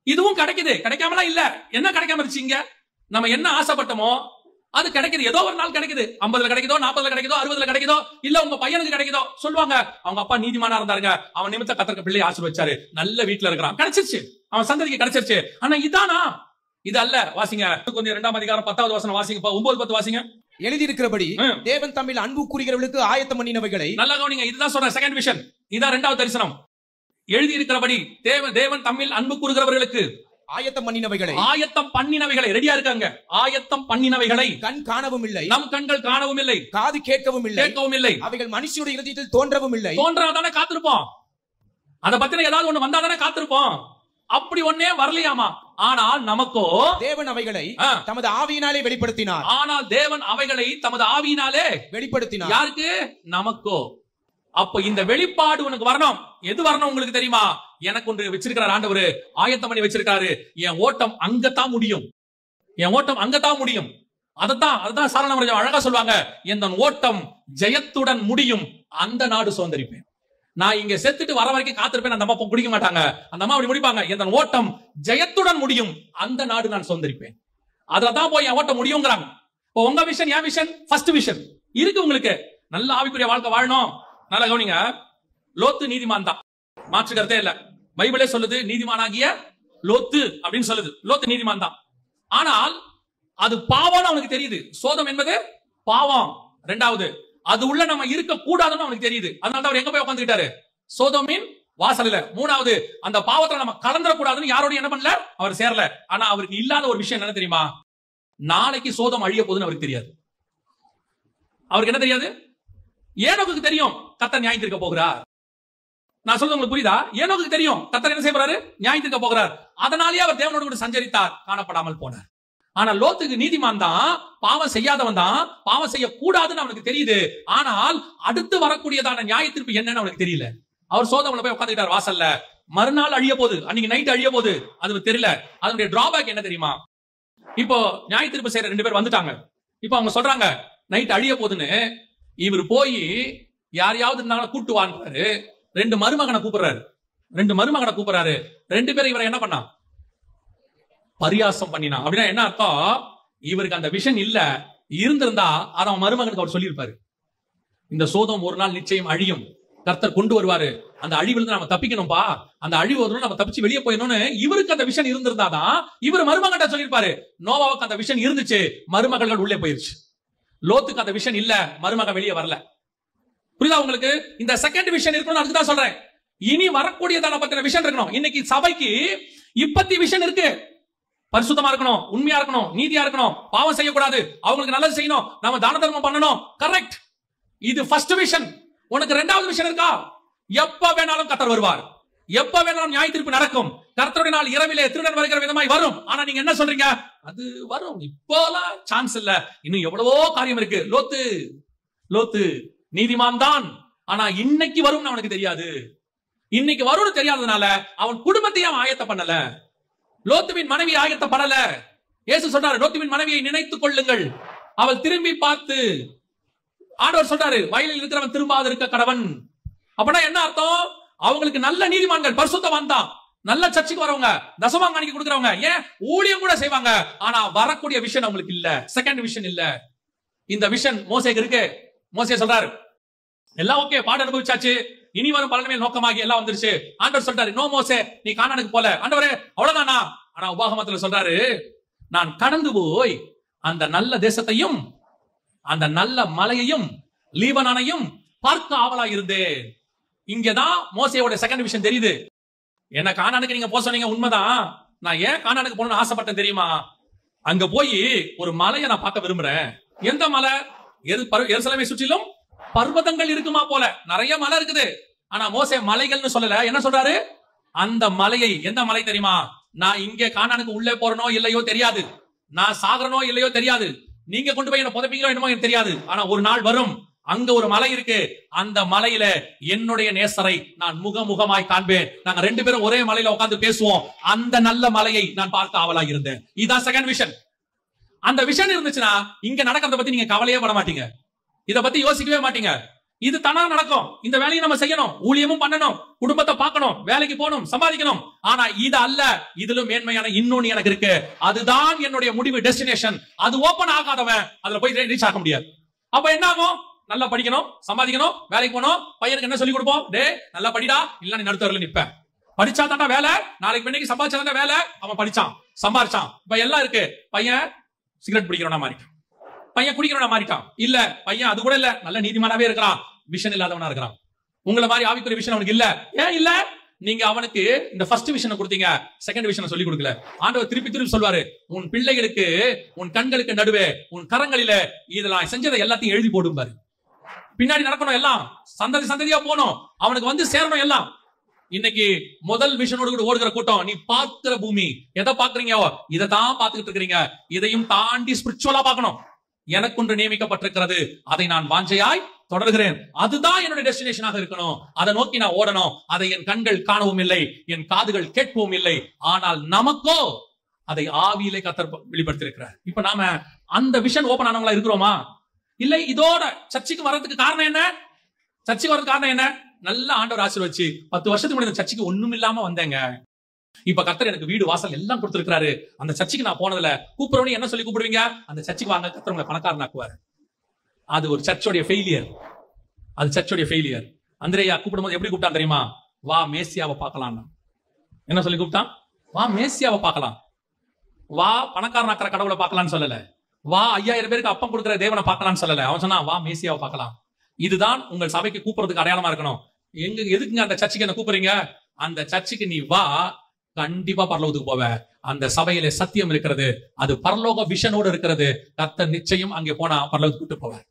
இதுவும் கிடைக்குது, கிடைக்காமலாம் இல்ல. என்ன கிடைக்காம இருந்துச்சு? இங்க நம்ம என்ன ஆசைப்பட்டோமோ அது கிடைக்குது. ஏதோ ஒரு நாள் கிடைக்குது. 50 கிடைக்குதோ, 40 கிடைக்குதோ, 60 கிடைக்குதோ, இல்ல உங்க பையனுக்கு கிடைக்குதோ. சொல்லுவாங்க, அவங்க அப்பா நீதிமானா இருந்தாருங்க, அவன் நிமித்த கர்த்தருக்கு பிள்ளை ஆசீர்வதிச்சாரு, நல்ல வீட்டுல இருக்கிறான், கிடைச்சிருச்சு, அவன் சந்ததிக்கு கிடைச்சிருச்சு. ஆனா இதானா? இது அல்ல. வாசிங்க, கொஞ்சம் 2ஆம் அதிகாரம் 10வது வசனம் வாசிங்க, 9-10 வாசிங்க. எழுதியிருக்கிறபடி தேவன் தம்மில் அன்பு கூறுகிறவர்களுக்கு ஆயத்தம் பண்ணினவைகளை. நல்லா கவனிங்க, இதுதான் சொல்ற செகண்ட் விஷன். இதான் 2வது தரிசனம். எழுதியிருக்கிறபடி தேவன் தம்மில் அன்பு கூறுகிறவர்களுக்கு ஆயத்தம் பண்ணினவைகளை. ஆயத்தம் பண்ணினவைகளை ரெடியா இருக்காங்க. ஆயத்தம் பண்ணினவைகளை கண் காணவும் இல்லை, நம் கண்கள் காணவும் இல்லை, காது கேட்கவும் இல்லை, அவைகள் மனுஷனுடைய இதயத்தில் தோன்றவும் இல்லை. தோன்றாதானே காத்திருப்போம். அத பத்தின ஏதாவது ஒண்ணு வந்தாதானே காத்திருப்போம். அப்படி ஒன்னே வரலையாமா. ஆனால் நமக்கோ தேவன் அவைகளை தமது ஆவியினாலே வெளிப்படுத்தினார். ஆனால் தேவன் அவைகளை தமது ஆவியினாலே வெளிப்படுத்தினார். யாருக்கு? நமக்கோ. அப்ப இந்த வெளிப்பாடு உனக்கு வரணும். எது வரணும் உங்களுக்கு தெரியுமா? எனக்கு ஒன்று வச்சிருக்கிறார் ஆண்டவர், ஆயத்தம் பண்ணி வச்சிருக்காரு. என் ஓட்டம் அங்கத்தான் முடியும், என் ஓட்டம் அங்கத்தான் முடியும். அதத்தான் சாரணம் அழகா சொல்லுவாங்க, என் ஓட்டம் ஜெயத்துடன் முடியும், அந்த நாடு சுதந்திரிப்பேன். நான் இங்க செத்துட்டு வர வரைக்கும் காத்திருப்பேன். அந்த அம்மா குடிக்க மாட்டாங்க, அந்த அம்மா அப்படி முடிப்பாங்க. என் ஓட்டம் ஜெயத்துடன் முடியும், அந்த நாடு நான் சுதந்திரிப்பேன். அதுலதான் போய் என் ஓட்டம் முடியுங்கிறாங்க. இப்போ உங்க விஷன், என் விஷன், ஃபர்ஸ்ட் விஷன் இருக்கு உங்களுக்கு. நல்ல ஆவிக்குரிய வாழ்க்கை வாழணும். நல்லா கவனிங்க, லோத்து நீதிமான் தான், மாற்று கருத்தே இல்ல. பைபிளே சொல்லுது நீதிமானாகிய லோத்து அப்படின்னு சொல்லுது. லோத்து நீதிமான் தான். ஆனால் அது பாவம்னு அவனுக்கு தெரியுது. சோதம் என்பது பாவம். 2வது, அது உள்ள நம்ம இருக்க கூடாதுன்னு அவனுக்கு தெரியுது. அதனால அவர் எங்க போய் உட்கார்ந்துட்டாரு? சோதோமின் வாசல்ல. 3வது, அந்த பாவத்துல நம்ம கலந்துட கூடாதுன்னு யாரோட என்ன பண்ணல, அவர் சேரல. ஆனா அவருக்கு இல்லாத ஒரு விஷயம் என்ன தெரியுமா? நாளைக்கு சோதம் அழிய போகுதுன்னு அவருக்கு தெரியாது. அவருக்கு என்ன தெரியாது? ஏனோக்கு தெரியும் கர்த்தர் நியாயம் தீர்க்க போகிறார். நான் சொல்றது உங்களுக்கு புரியுதா? ஏனோக்கு தெரியும் கர்த்தர் என்ன செய்ய போறாரு, நியாயம் தீர்க்க போகிறார். அதனாலேயே அவர் தேவனோடு கூட சஞ்சரித்தார், காணப்படாமல் போனார். ஆனா லோத்துக்கு நீதிமான் தான், பாவம் செய்யாதவன் தான், பாவம் செய்ய கூடாதுன்னு அவனுக்கு தெரியுது. ஆனால் அடுத்து வரக்கூடியதான நியாய தீர்ப்பு என்னன்னு அவனுக்கு தெரியல. அவர் சோதம்ல போய் உட்கார்ந்துட்டார் வாசல்ல. மறுநாள் அழிய போகுது, அன்னைக்கு நைட் அழிய போகுது, அது தெரியல. அதனுடைய டிராபேக் என்ன தெரியுமா? இப்போ நியாய தீர்ப்பு செய்யற 2 பேர் வந்துட்டாங்க. இப்போ அவங்க சொல்றாங்க நைட் அழிய போகுதுன்னு. இவர் போய் யாரையாவது இருந்தாலும் கூட்டுவான்றாரு. 2 மருமகனை கூப்பிடுறாரு. 2 பேரும் இவரை என்ன பண்ணா? பரியாசம் பண்ணினா. அப்படின்னா என்ன அர்த்தம்? இவருக்கு அந்த விஷன் இல்ல, இருந்திருந்தா அதை அவன் மருமகனுக்கு அவர் சொல்லியிருப்பாரு. இந்த சோதம் ஒரு நாள் நிச்சயம் அழியும், கர்த்தர் கொண்டு வருவாரு, அந்த அழிவுல நம்ம தப்பிக்கணும்பா, அந்த அழிவு ஒரு நாள் நம்ம தப்பிச்சு வெளியே போயிடணும்னு இவருக்கு அந்த விஷன் இருந்திருந்தாதான் இவர் மருமகன்கிட்ட சொல்லியிருப்பாரு. நோவாவுக்கு அந்த விஷன் இருந்துச்சு, மருமகள்கள் உள்ளே போயிருச்சு. லோத்துக்கு அந்த விஷன் இல்ல, மருமக வெளியே வரல. புரியுதா உங்களுக்கு? இந்த செகண்ட் விஷன் இருக்கணும். அதுதான் சொல்றேன், இனி வரக்கூடியதான பத்தின விஷன் இருக்கணும். இன்னைக்கு சபைக்கு இப்பத்தி விஷன் இருக்கு. பரிசுத்தமா இருக்கணும், உண்மையா இருக்கணும், நீதியா இருக்கணும், பாவம் செய்யக்கூடாது, அவங்களுக்கு நல்லது செய்யணும், நாம தான தர்மம் பண்ணணும். கரெக்ட், இது ஃபர்ஸ்ட் விஷன். உனக்கு 2வது விஷன் இருக்கா? எப்ப வேணாலும் கர்த்தர் வருவார், எப்ப வேணாலும் நியாய தீர்ப்பு நடக்கும். கர்த்தருடைய நாள் இரவிலே திருடன் வருகிற விதமாய் வரும். ஆனா நீங்க என்ன சொல்றீங்க? அது வரும், இப்போலாம் சான்ஸ் இல்ல, இன்னும் எவ்வளவோ காரியம் இருக்கு. லோத்து நீதிமான் தான், ஆனா இன்னைக்கு வரும்னு அவனுக்கு தெரியாது. இன்னைக்கு வரும்னு தெரியாததுனால அவன் குடும்பத்தையும் அவன் ஆயத்த பண்ணல. லோத்துவின் மனைவி ஆயத்தப்படல. இயேசு சொல்றாரு, லோத்துவின் மனைவியை நினைத்துக் கொள்ளுங்கள், அவள் திரும்பி பார்த்து. ஆண்டவர் சொல்றாரு, வயலில் இருக்கிறவன் திரும்பாது இருக்க கடவன். அப்படின்னா என்ன அர்த்தம்? அவங்களுக்கு நல்ல நீதிமான்கள், பரிசுத்தவான் தான், நல்ல சர்ச்சுக்கு வரவங்க, தசமாங்காணிக்கு கொடுக்கறவங்க, ஏன் ஊழியம் கூட செய்வாங்க. ஆனா வரக்கூடிய விஷன் அவங்களுக்கு இல்ல. செகண்ட் விஷன் இல்ல. இந்த விஷன் மோசேக்கு இருக்கு. மோசே சொல்றாரு, எல்லாம் ஓகே, பாட அனுபவிச்சாச்சு, இனி வரும் பலன்மேல் நோக்கமாகி எல்லாம் வந்துருச்சு. ஆண்டவர் சொல்றாரு, நோ மோசே, நீ கானானுக்கு போல. ஆண்டவரே அவ்வளவுதானா? ஆனா உபாகமத்துல சொல்றாரு, நான் கடந்து போய் அந்த நல்ல தேசத்தையும் அந்த நல்ல மலையையும் லீபனானையும் பார்க்க ஆவலா இருந்தேன். இங்கதான் மோசேயோட செகண்ட் விஷன் தெரியுது. என்ன கானானுக்கு நீங்க போக சொன்னீங்க, உண்மைதான். நான் ஏன் கானானுக்கு போகணும்னு ஆசைப்பட்டேன் தெரியுமா? அங்க போய் ஒரு மலையை நான் பார்க்க விரும்புறேன். எந்த மலை? எருசலேமை சுற்றிலும் பர்வதங்கள் இருக்குமா போல. நிறைய மலை இருக்குது. ஆனா மோசே மலைகள்னு சொல்லல. என்ன சொல்றாரு? அந்த மலையை. எந்த மலை தெரியுமா? நான் இங்கே கானானுக்கு உள்ளே போறனோ இல்லையோ தெரியாது, நான் சாகரனோ இல்லையோ தெரியாது, நீங்க கொண்டு போய் என்ன புதைப்பீங்களோ என்னமோ எனக்கு தெரியாது. ஆனா ஒரு நாள் வரும், அங்க ஒரு மலை இருக்கு. அந்த மலையில என்னுடைய நேசரை நான் முகமுகமாய் காண்பேன். நாங்க ரெண்டு பேரும் ஒரே மலையில உட்கார்ந்து பேசுவோம். அந்த நல்ல மலையை நான் பார்க்க ஆவலாக இருந்தேன். இதான் செகண்ட் விஷன். அந்த விஷன் இருந்துச்சுன்னா இங்க நடக்கிறத பத்தி நீங்க கவலையே பட மாட்டீங்க, இத பத்தி யோசிக்கவே மாட்டீங்க. இது தானா நடக்கும். இந்த வேலையை நம்ம செய்யணும், ஊழியமும் பண்ணணும், குடும்பத்தை பார்க்கணும், வேலைக்கு போகணும், சம்பாதிக்கணும். ஆனா இது அல்ல, இதிலும் மேன்மையான இன்னொன்னு எனக்கு இருக்கு. அதுதான் என்னுடைய முடிவு, டெஸ்டினேஷன். அது ஓபன் ஆகாதவன் அதுல போய் ரீச் ஆக முடியாது. அப்ப என்ன ஆகும்? நல்லா படிக்கணும், சம்பாதிக்கணும், வேலைக்கு போகணும். பையனுக்கு என்ன சொல்லி கொடுப்போம்? டே நல்லா படிடா, இல்ல நீ நடுத்தரல நிப்ப. படிச்சா தாண்டா வேலை, நாளைக்கு இன்னைக்கு சம்பாதிச்சா தாண்டா வேலை. அவன் படிச்சான், சம்பாதிச்சான், இப்ப எல்லாம் இருக்கு. பையன் சிகரெட் பிடிக்கிறவனா மாறிட்டான், பையன் குடிக்கிறவனா மாறிட்டான். இல்ல பையன் அது கூட இல்ல, நல்ல நீதிமானாவே இருக்கிறான், விஷன் இல்லாதவனா இருக்கிறான். உங்களை மாதிரி ஆவிக்குரிய விஷன் அவனுக்கு இல்ல. ஏன் இல்ல? நீங்க அவனுக்கு இந்த ஃபர்ஸ்ட் விஷனை கொடுத்தீங்க, செகண்ட் விஷனை சொல்லி கொடுக்கல. ஆண்டவர் திருப்பி திருப்பி சொல்வாரு, உன் பிள்ளைகளுக்கு, உன் கண்களுக்கு நடுவே, உன் கரங்களில இதெல்லாம் செஞ்சதை எல்லாத்தையும் எழுதி போடும் பாரு. பின்னாடி நடக்கணும், எல்லாம் சந்ததி சந்ததியா போகணும், அவனுக்கு வந்து சேரணும் எல்லாம். இன்னைக்கு முதல் விஷனோடு கூட ஓடுகிற கூட்டம், நீ பார்க்கிற பூமி எதை பாக்குறீங்க? இதை தான் பார்த்துக்கிட்டு இருக்கிறீங்க. இதையும் தாண்டி ஸ்பிரிச்சுவலா பார்க்கணும். எனக்கு ஒன்று நியமிக்கப்பட்டிருக்கிறது, அதை நான் வாஞ்சையாய் தொடர்கிறேன். அதுதான் என்னுடைய டெஸ்டினேஷனாக இருக்கணும். அதை நோக்கி நான் ஓடணும். அதை என் கண்கள் காணவும் இல்லை, என் காதுகள் கேட்கவும் இல்லை. ஆனால் நமக்கோ அதை ஆவியிலே கர்த்தர் வெளிப்படுத்தியிருக்கிறார். இப்ப நாம அந்த விஷன் ஓபன் ஆனவங்களா இருக்கிறோமா? இல்லை. இதோட சர்ச்சுக்கு வர்றதுக்கு காரணம் என்ன? சர்ச்சுக்கு வர்றதுக்கு காரணம் என்ன? நல்ல ஆண்டவர் ஆசீர்வதிச்சு 10 வருஷத்துக்கு முன்னாடி சர்ச்சுக்கு ஒண்ணும் இல்லாம வந்தேங்க. இப்ப கர்த்தர் எனக்கு வீடு வாசல் எல்லாம் கொடுத்திருக்காரு. அந்த சர்ச்சுக்கு நான் போனதுல கூப்பிடுறவனே என்ன சொல்லி கூப்பிடுவீங்க? அந்த சர்ச்சுக்கு வாங்க, கர்த்தர் உங்களை பணக்காரனாக்குவாரு. அது ஒரு சர்ச்சோடைய ஃபெயிலியர். அது சர்ச்சோடைய ஃபெயிலியர். அந்திரேயா கூப்பிடும்போது எப்படி கூப்பிட்டான் தெரியுமா? வா மேசியாவை பார்க்கலாம். என்ன சொல்லி கூப்பிட்டான்? வா மேசியாவை பார்க்கலாம். வா பணக்காரனாக்குற கடவுளை பார்க்கலாம்னு சொல்லல. வா 5000 பேருக்கு அப்பம் கொடுக்கிற தேவனை பார்க்கலாம்னு சொல்லல. அவன் சொன்னா வா மேசியாவை பார்க்கலாம். இதுதான் உங்கள் சபைக்கு கூப்பிடுறதுக்கு அடையாளமா இருக்கணும். எதுக்குங்க அந்த சர்ச்சுக்கு என்ன கூப்பிடுறீங்க? அந்த சர்ச்சுக்கு நீ வா, கண்டிப்பா பரலோகத்துக்கு போவ. அந்த சபையில சத்தியம் இருக்கிறது, அது பரலோக விஷனோடு இருக்கிறது. கர்த்தர் நிச்சயம் அங்கே போனா பரலோகத்துக்கு கூட்டு போவார்.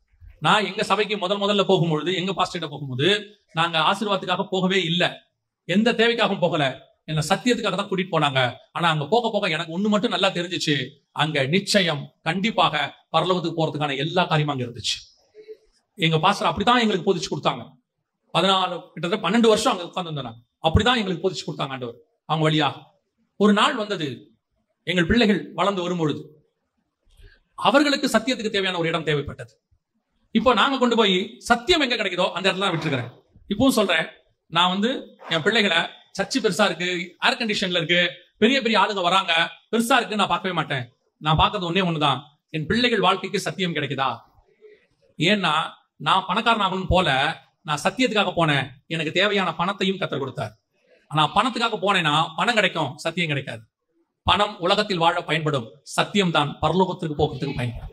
நான் எங்க சபைக்கு முதல்ல போகும்பொழுது, எங்க பாஸ்டர்கிட்ட போகும்போது, நாங்க ஆசீர்வாதத்துக்காக போகவே இல்லை, எந்த தேவைக்காகவும் போகல, என்ன சத்தியத்துக்காக தான் கூட்டிட்டு போனாங்க. ஆனா அங்க போக போக எனக்கு ஒண்ணு மட்டும் நல்லா தெரிஞ்சிச்சு, அங்க நிச்சயம் கண்டிப்பாக பரலோகத்துக்கு போறதுக்கான எல்லா காரியமும் அங்க இருந்துச்சு. எங்க பாஸ்டர் அப்படித்தான் எங்களுக்கு போதிச்சு கொடுத்தாங்க. 14 12 வருஷம் அங்க உட்கார்ந்து வந்தாங்க. அப்படிதான் எங்களுக்கு போதிச்சு கொடுத்தாங்க ஆண்டவர். அவங்க வழியா ஒரு நாள் வந்தது, எங்கள் பிள்ளைகள் வளர்ந்து வரும்பொழுது அவர்களுக்கு சத்தியத்துக்கு தேவையான ஒரு இடம் தேவைப்பட்டது. இப்போ நாங்க கொண்டு போய் சத்தியம் எங்க கிடைக்குதோ அந்த இடத்துல விட்டுருக்கிறேன். இப்பவும் சொல்றேன், நான் என் பிள்ளைகளை சர்ச்சு பெருசா இருக்கு, ஏர் கண்டிஷன்ல இருக்கு, பெரிய பெரிய ஆளுங்க வராங்க, பெருசா இருக்கு நான் பார்க்கவே மாட்டேன். நான் பார்க்கறது ஒண்ணுதான், என் பிள்ளைகள் வாழ்க்கைக்கு சத்தியம் கிடைக்குதா. ஏன்னா நான் பணக்காரன் ஆகணும் போல, நான் சத்தியத்துக்காக போனேன், எனக்கு தேவையான பணத்தையும் கத்தர் கொடுத்தார். ஆனா பணத்துக்காக போனேன்னா பணம் கிடைக்கும், சத்தியம் கிடைக்காது. பணம் உலகத்தில் வாழ பயன்படும், சத்தியம் தான் பரலோகத்துக்கு போகிறதுக்கு பயன்படும்.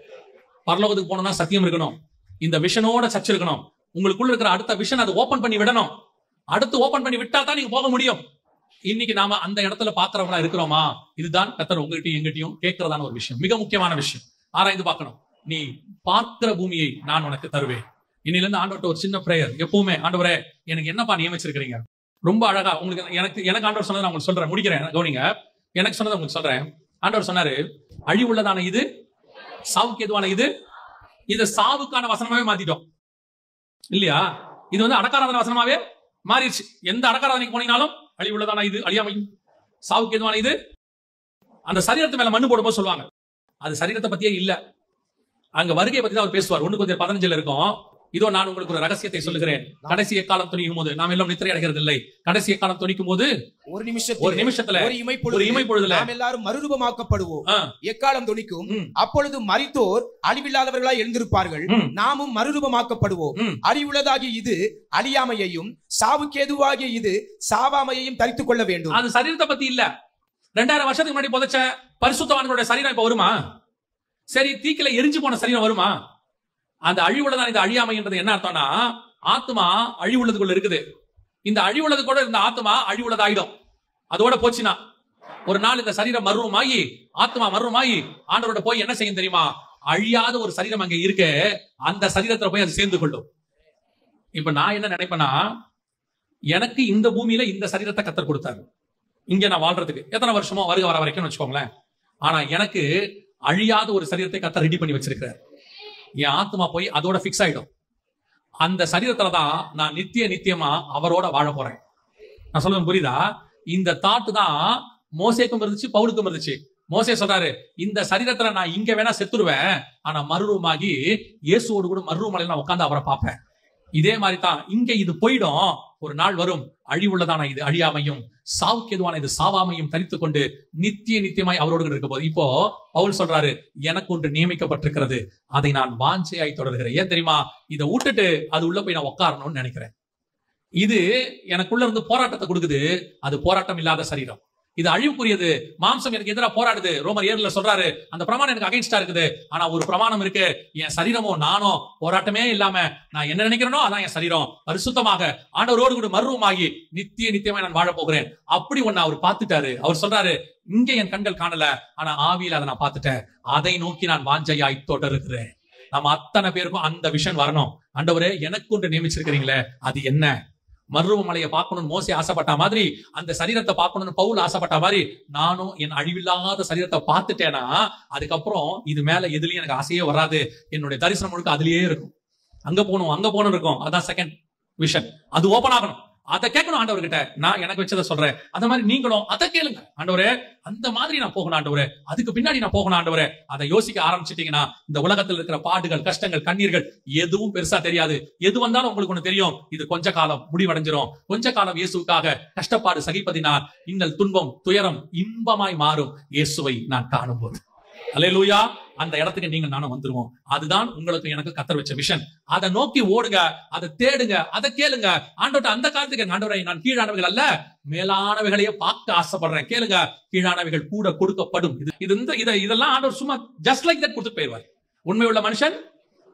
பரலோகத்துக்கு போனோம்னா சத்தியம் இருக்கணும், இந்த விஷனோட சர்ச் இருக்கணும். உங்களுக்குள்ள இருக்கிற அடுத்த விஷன் அதை ஓபன் பண்ணி விடணும். அடுத்து ஓபன் பண்ணி விட்டா தான் நீங்க போக முடியும். இன்னைக்கு நாம அந்த இடத்துல பாக்குறவங்களா இருக்கிறோமா? இதுதான் கர்த்தர் உங்ககிட்டயும் எங்கிட்டையும் கேட்கறதான ஒரு விஷயம், மிக முக்கியமான விஷயம். ஆராய்ந்து பார்க்கணும். நீ பார்க்கிற பூமியை நான் உனக்கு தருவேன். இன்னில இருந்து ஆண்டவர்ட்ட ஒரு சின்ன பிரேயர் எப்பவுமே, ஆண்டவரே எனக்கு என்னப்பா நியமிச்சிருக்கிறீங்க? ரொம்ப அழகா உங்களுக்கு எனக்கு ஆண்டவர் சொன்னதை நான் உங்களுக்கு சொல்றேன், முடிக்கிறேன், கவனிங்க. எனக்கு சொன்னதை உங்களுக்கு சொல்றேன். ஆண்டவர் சொன்னாரு, அழிவுள்ளதான இது, சாவுக்கு எதுவான இது, இதை சாவுக்கான வசனமாவே மாத்திட்டோம் இல்லையா? இது வந்து அடக்காராதன வசனமாவே மாறிடுச்சு. எந்த அடக்காராதனைக்கு போனீங்கனாலும் அழிவுள்ளதான இது, அழியாமையும் சாவுக்கு எதுவான இது. அந்த சரீரத்து மேல மண்ணு போடும்போது சொல்லுவாங்க, அது சரீரத்தை பத்தியே இல்ல, அங்க வருகையை பத்தி தான் அவர் பேசுவார். 1:15 இருக்கும். இதோ நான் உங்களுக்கு ஒரு ரகசியத்தை சொல்லுகிறேன், கடைசி காலம் துணிக்கும் போது நாம் எல்லாம் நித்திரை அடைகிறது இல்லை. கடைசி காலம் துணிக்கும் போது ஒரு நிமிஷத்துல ஒரு இமைப்பொழுதுல நாம் எல்லாரும் மறுரூபமாக்கப்படுவோம். எக்காலம் துணிக்கும், அப்பொழுது மரித்தோர் அழிவில்லாதவர்களாய் எழுந்திருப்பார்கள், நாமும் மறுரூபமாக்கப்படுவோம். அழிவுள்ளதாகிய இது அழியாமையையும் சாவுக்கேதுவாகிய இது சாவாமையையும் தரித்துக் கொள்ள வேண்டும். அது சரீரத்தை பத்தி இல்ல. 2000 வருஷத்துக்கு முன்னாடி புதைச்ச பரிசுத்தவான்களுடைய சரீரம் இப்ப வருமா? சரி, தீக்கில எரிஞ்சு போன சரீரம் வருமா? அந்த அழிவுள்ளதான் இந்த அழியாமைன்றது என்ன அர்த்தம்னா, ஆத்மா அழிவுள்ளதுக்குள்ள இருக்குது. இந்த அழிவுள்ளது கூட இந்த ஆத்மா அழிவுள்ளதாயிடும். அதோட போச்சுன்னா ஒரு நாள் இந்த சரீரம் மர்வமாகி ஆத்மா மர்வமாகி ஆண்டவரோட போய் என்ன செய்யும் தெரியுமா? அழியாத ஒரு சரீரம் அங்க இருக்கு, அந்த சரீரத்துல போய் அது சேர்ந்து கொள்ளும். இப்ப நான் என்ன நினைப்பேன்னா, எனக்கு இந்த பூமியில இந்த சரீரத்தை கர்த்தர் கொடுத்தாரு, இங்க நான் வாழ்றதுக்கு எத்தனை வருஷமோ வருக வர வரைக்கும் வச்சுக்கோங்களேன். ஆனா எனக்கு அழியாத ஒரு சரீரத்தை கர்த்தர் ரெடி பண்ணி வச்சிருக்கிறார். என் ஆத்மா போய் அதோட பிக்ஸ் ஆயிடும். அந்த சரீரத்துலதான் நான் நித்தியமா அவரோட வாழ போறேன். நான் சொல்றது புரியுதா? இந்த தாட்டு தான் மோசேக்கும் இருந்துச்சு, பவுலுக்கும் இருந்துச்சு. மோசே சொல்றாரு, இந்த சரீரத்துல நான் இங்க வேணா செத்துருவேன், ஆனா மறுரூபமாகி இயேசுவோடு கூட மறுரூபமலையில நான் உட்கார்ந்து அவரை பார்ப்பேன். இதே மாதிரி தான் இங்க இது போயிடும், ஒரு நாள் வரும் அழிவுள்ளதான இது அழியாமையும் சாவுக்கு எதுவான இது சாவாமையும் தரித்துக் கொண்டு நித்தியமாய் அவரோடு இருக்க போது. இப்போ பவுல் சொல்றாரு, எனக்கு ஒன்று நியமிக்கப்பட்டிருக்கிறது, அதை நான் வாஞ்சையாய் தொடர்கிறேன். ஏன் தெரியுமா? இதை விட்டுட்டு அது உள்ள போய் நான் உட்காரணும்னு நினைக்கிறேன். இது எனக்குள்ள இருந்து போராட்டத்தை கொடுக்குது. அது போராட்டம் இல்லாத சரீரம், இது அழிவுக்குரியது. மாம்சம் எனக்கு எதிராக போராடுது. ரோமர் 7 சொல்றாரு, அந்த பிரமாணம் எனக்கு அகைன்ஸ்டா இருக்குது. ஆனா ஒரு பிரமாணம் இருக்கு, என் சரீரமோ நானோ போராட்டமே இல்லாம நான் என்ன நினைக்கிறேனோ அதான் என் சரீரம் பரிசுத்தமாக ஆண்டவரோடு கூட மர்வமாகி நித்தியமாய் நான் வாழ போகிறேன். அப்படி ஒன்னு அவர் பார்த்துட்டாரு. அவர் சொல்றாரு, இங்க என் கண்கள் காணல, ஆனா ஆவியில அதை நான் பார்த்துட்டேன், அதை நோக்கி நான் வாஞ்சையாய் தொடருகிறேன். நம்ம அத்தனை பேருக்கும் அந்த விஷன் வரணும். ஆண்டவரே, எனக்கு ஒன்று நியமிச்சிருக்கிறீங்களே, அது என்ன? மறுரூபமலையை பார்க்கணும்னு மோசே ஆசைப்பட்ட மாதிரி, அந்த சரீரத்தை பார்க்கணும்னு பவுல் ஆசைப்பட்ட மாதிரி, நானும் என் அழிவில்லாத சரீரத்தை பார்த்துட்டேன்னா அதுக்கப்புறம் இது மேல எதுலயும் எனக்கு ஆசையே வராது. என்னுடைய தரிசனம் முழுக்க அதுலயே இருக்கும். அங்க போகணும் இருக்கும். அதான் செகண்ட் விஷன். அது ஓபன் ஆகணும். அதை கேட்கணும் ஆண்டவர்கிட்ட. நான் எனக்கு வச்சதை சொல்றேன், அந்த மாதிரி நீங்களும் அதை கேளுங்க. ஆண்டவரே, அந்த மாதிரி நான் போகணும் ஆண்டவரே, அதுக்கு பின்னாடி நான் போகணும் ஆண்டவரே. அதை யோசிக்க ஆரம்பிச்சிட்டீங்கன்னா இந்த உலகத்தில் இருக்கிற பாடுகள், கஷ்டங்கள், கண்ணீர்கள் எதுவும் பெருசா தெரியாது. எது வந்தாலும் உங்களுக்கு ஒண்ணு தெரியும், இது கொஞ்ச காலம் முடிவடைஞ்சிரும். கொஞ்ச காலம் இயேசுக்காக கஷ்டப்பாடு சகிப்பதினால் இன்னல் துன்பம் துயரம் இன்பமாய் மாறும் இயேசுவை நான் காணும் போது. அல்லேலூயா. அந்த இடத்துக்கு நீங்க நானும் வந்துருவோம். அதுதான் உங்களுக்கு எனக்கு கர்த்தர் வச்ச விஷன். அதை நோக்கி ஓடுங்க, அதை தேடுங்க, அதை கேளுங்க. ஆண்டவர்ட்ட அந்த காலத்துக்கு, ஆண்டவரை, நான் கீழானவைகள் அல்ல மேலானவைகளையே பார்க்க ஆசைப்படுறேன். கேளுங்க, கீழானவைகள் கூட கொடுக்கப்படும். இதெல்லாம் ஆண்டவர் சும்மா ஜஸ்ட் லைக் தட் கொடுத்து போயிருவார். உண்மையுள்ள மனுஷன்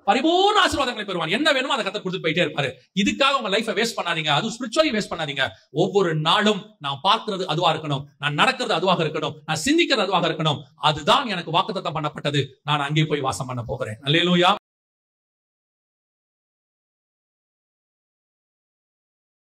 பரிபூர்ண ஆசீர்வாதங்களை பெறுவான். என்ன வேணுமோ அதை கர்த்தர் கொடுத்து போயிட்டே இருப்பாரு. இதுக்காக உங்க லைஃபை வேஸ்ட் பண்ணாதீங்க. அது ஸ்பிரிச்சுவலி வேஸ்ட் பண்ணாதீங்க. ஒவ்வொரு நாளும் நான் பார்க்கிறது அதுவா இருக்கணும், நான் நடக்கிறது அதுவாக இருக்கணும், நான் சிந்திக்கிறது அதுவாக இருக்கணும். அதுதான் எனக்கு வாக்குத்தத்தம் பண்ணப்பட்டது. நான் அங்கே போய் வாசம் பண்ண போகிறேன். அல்லேலூயா.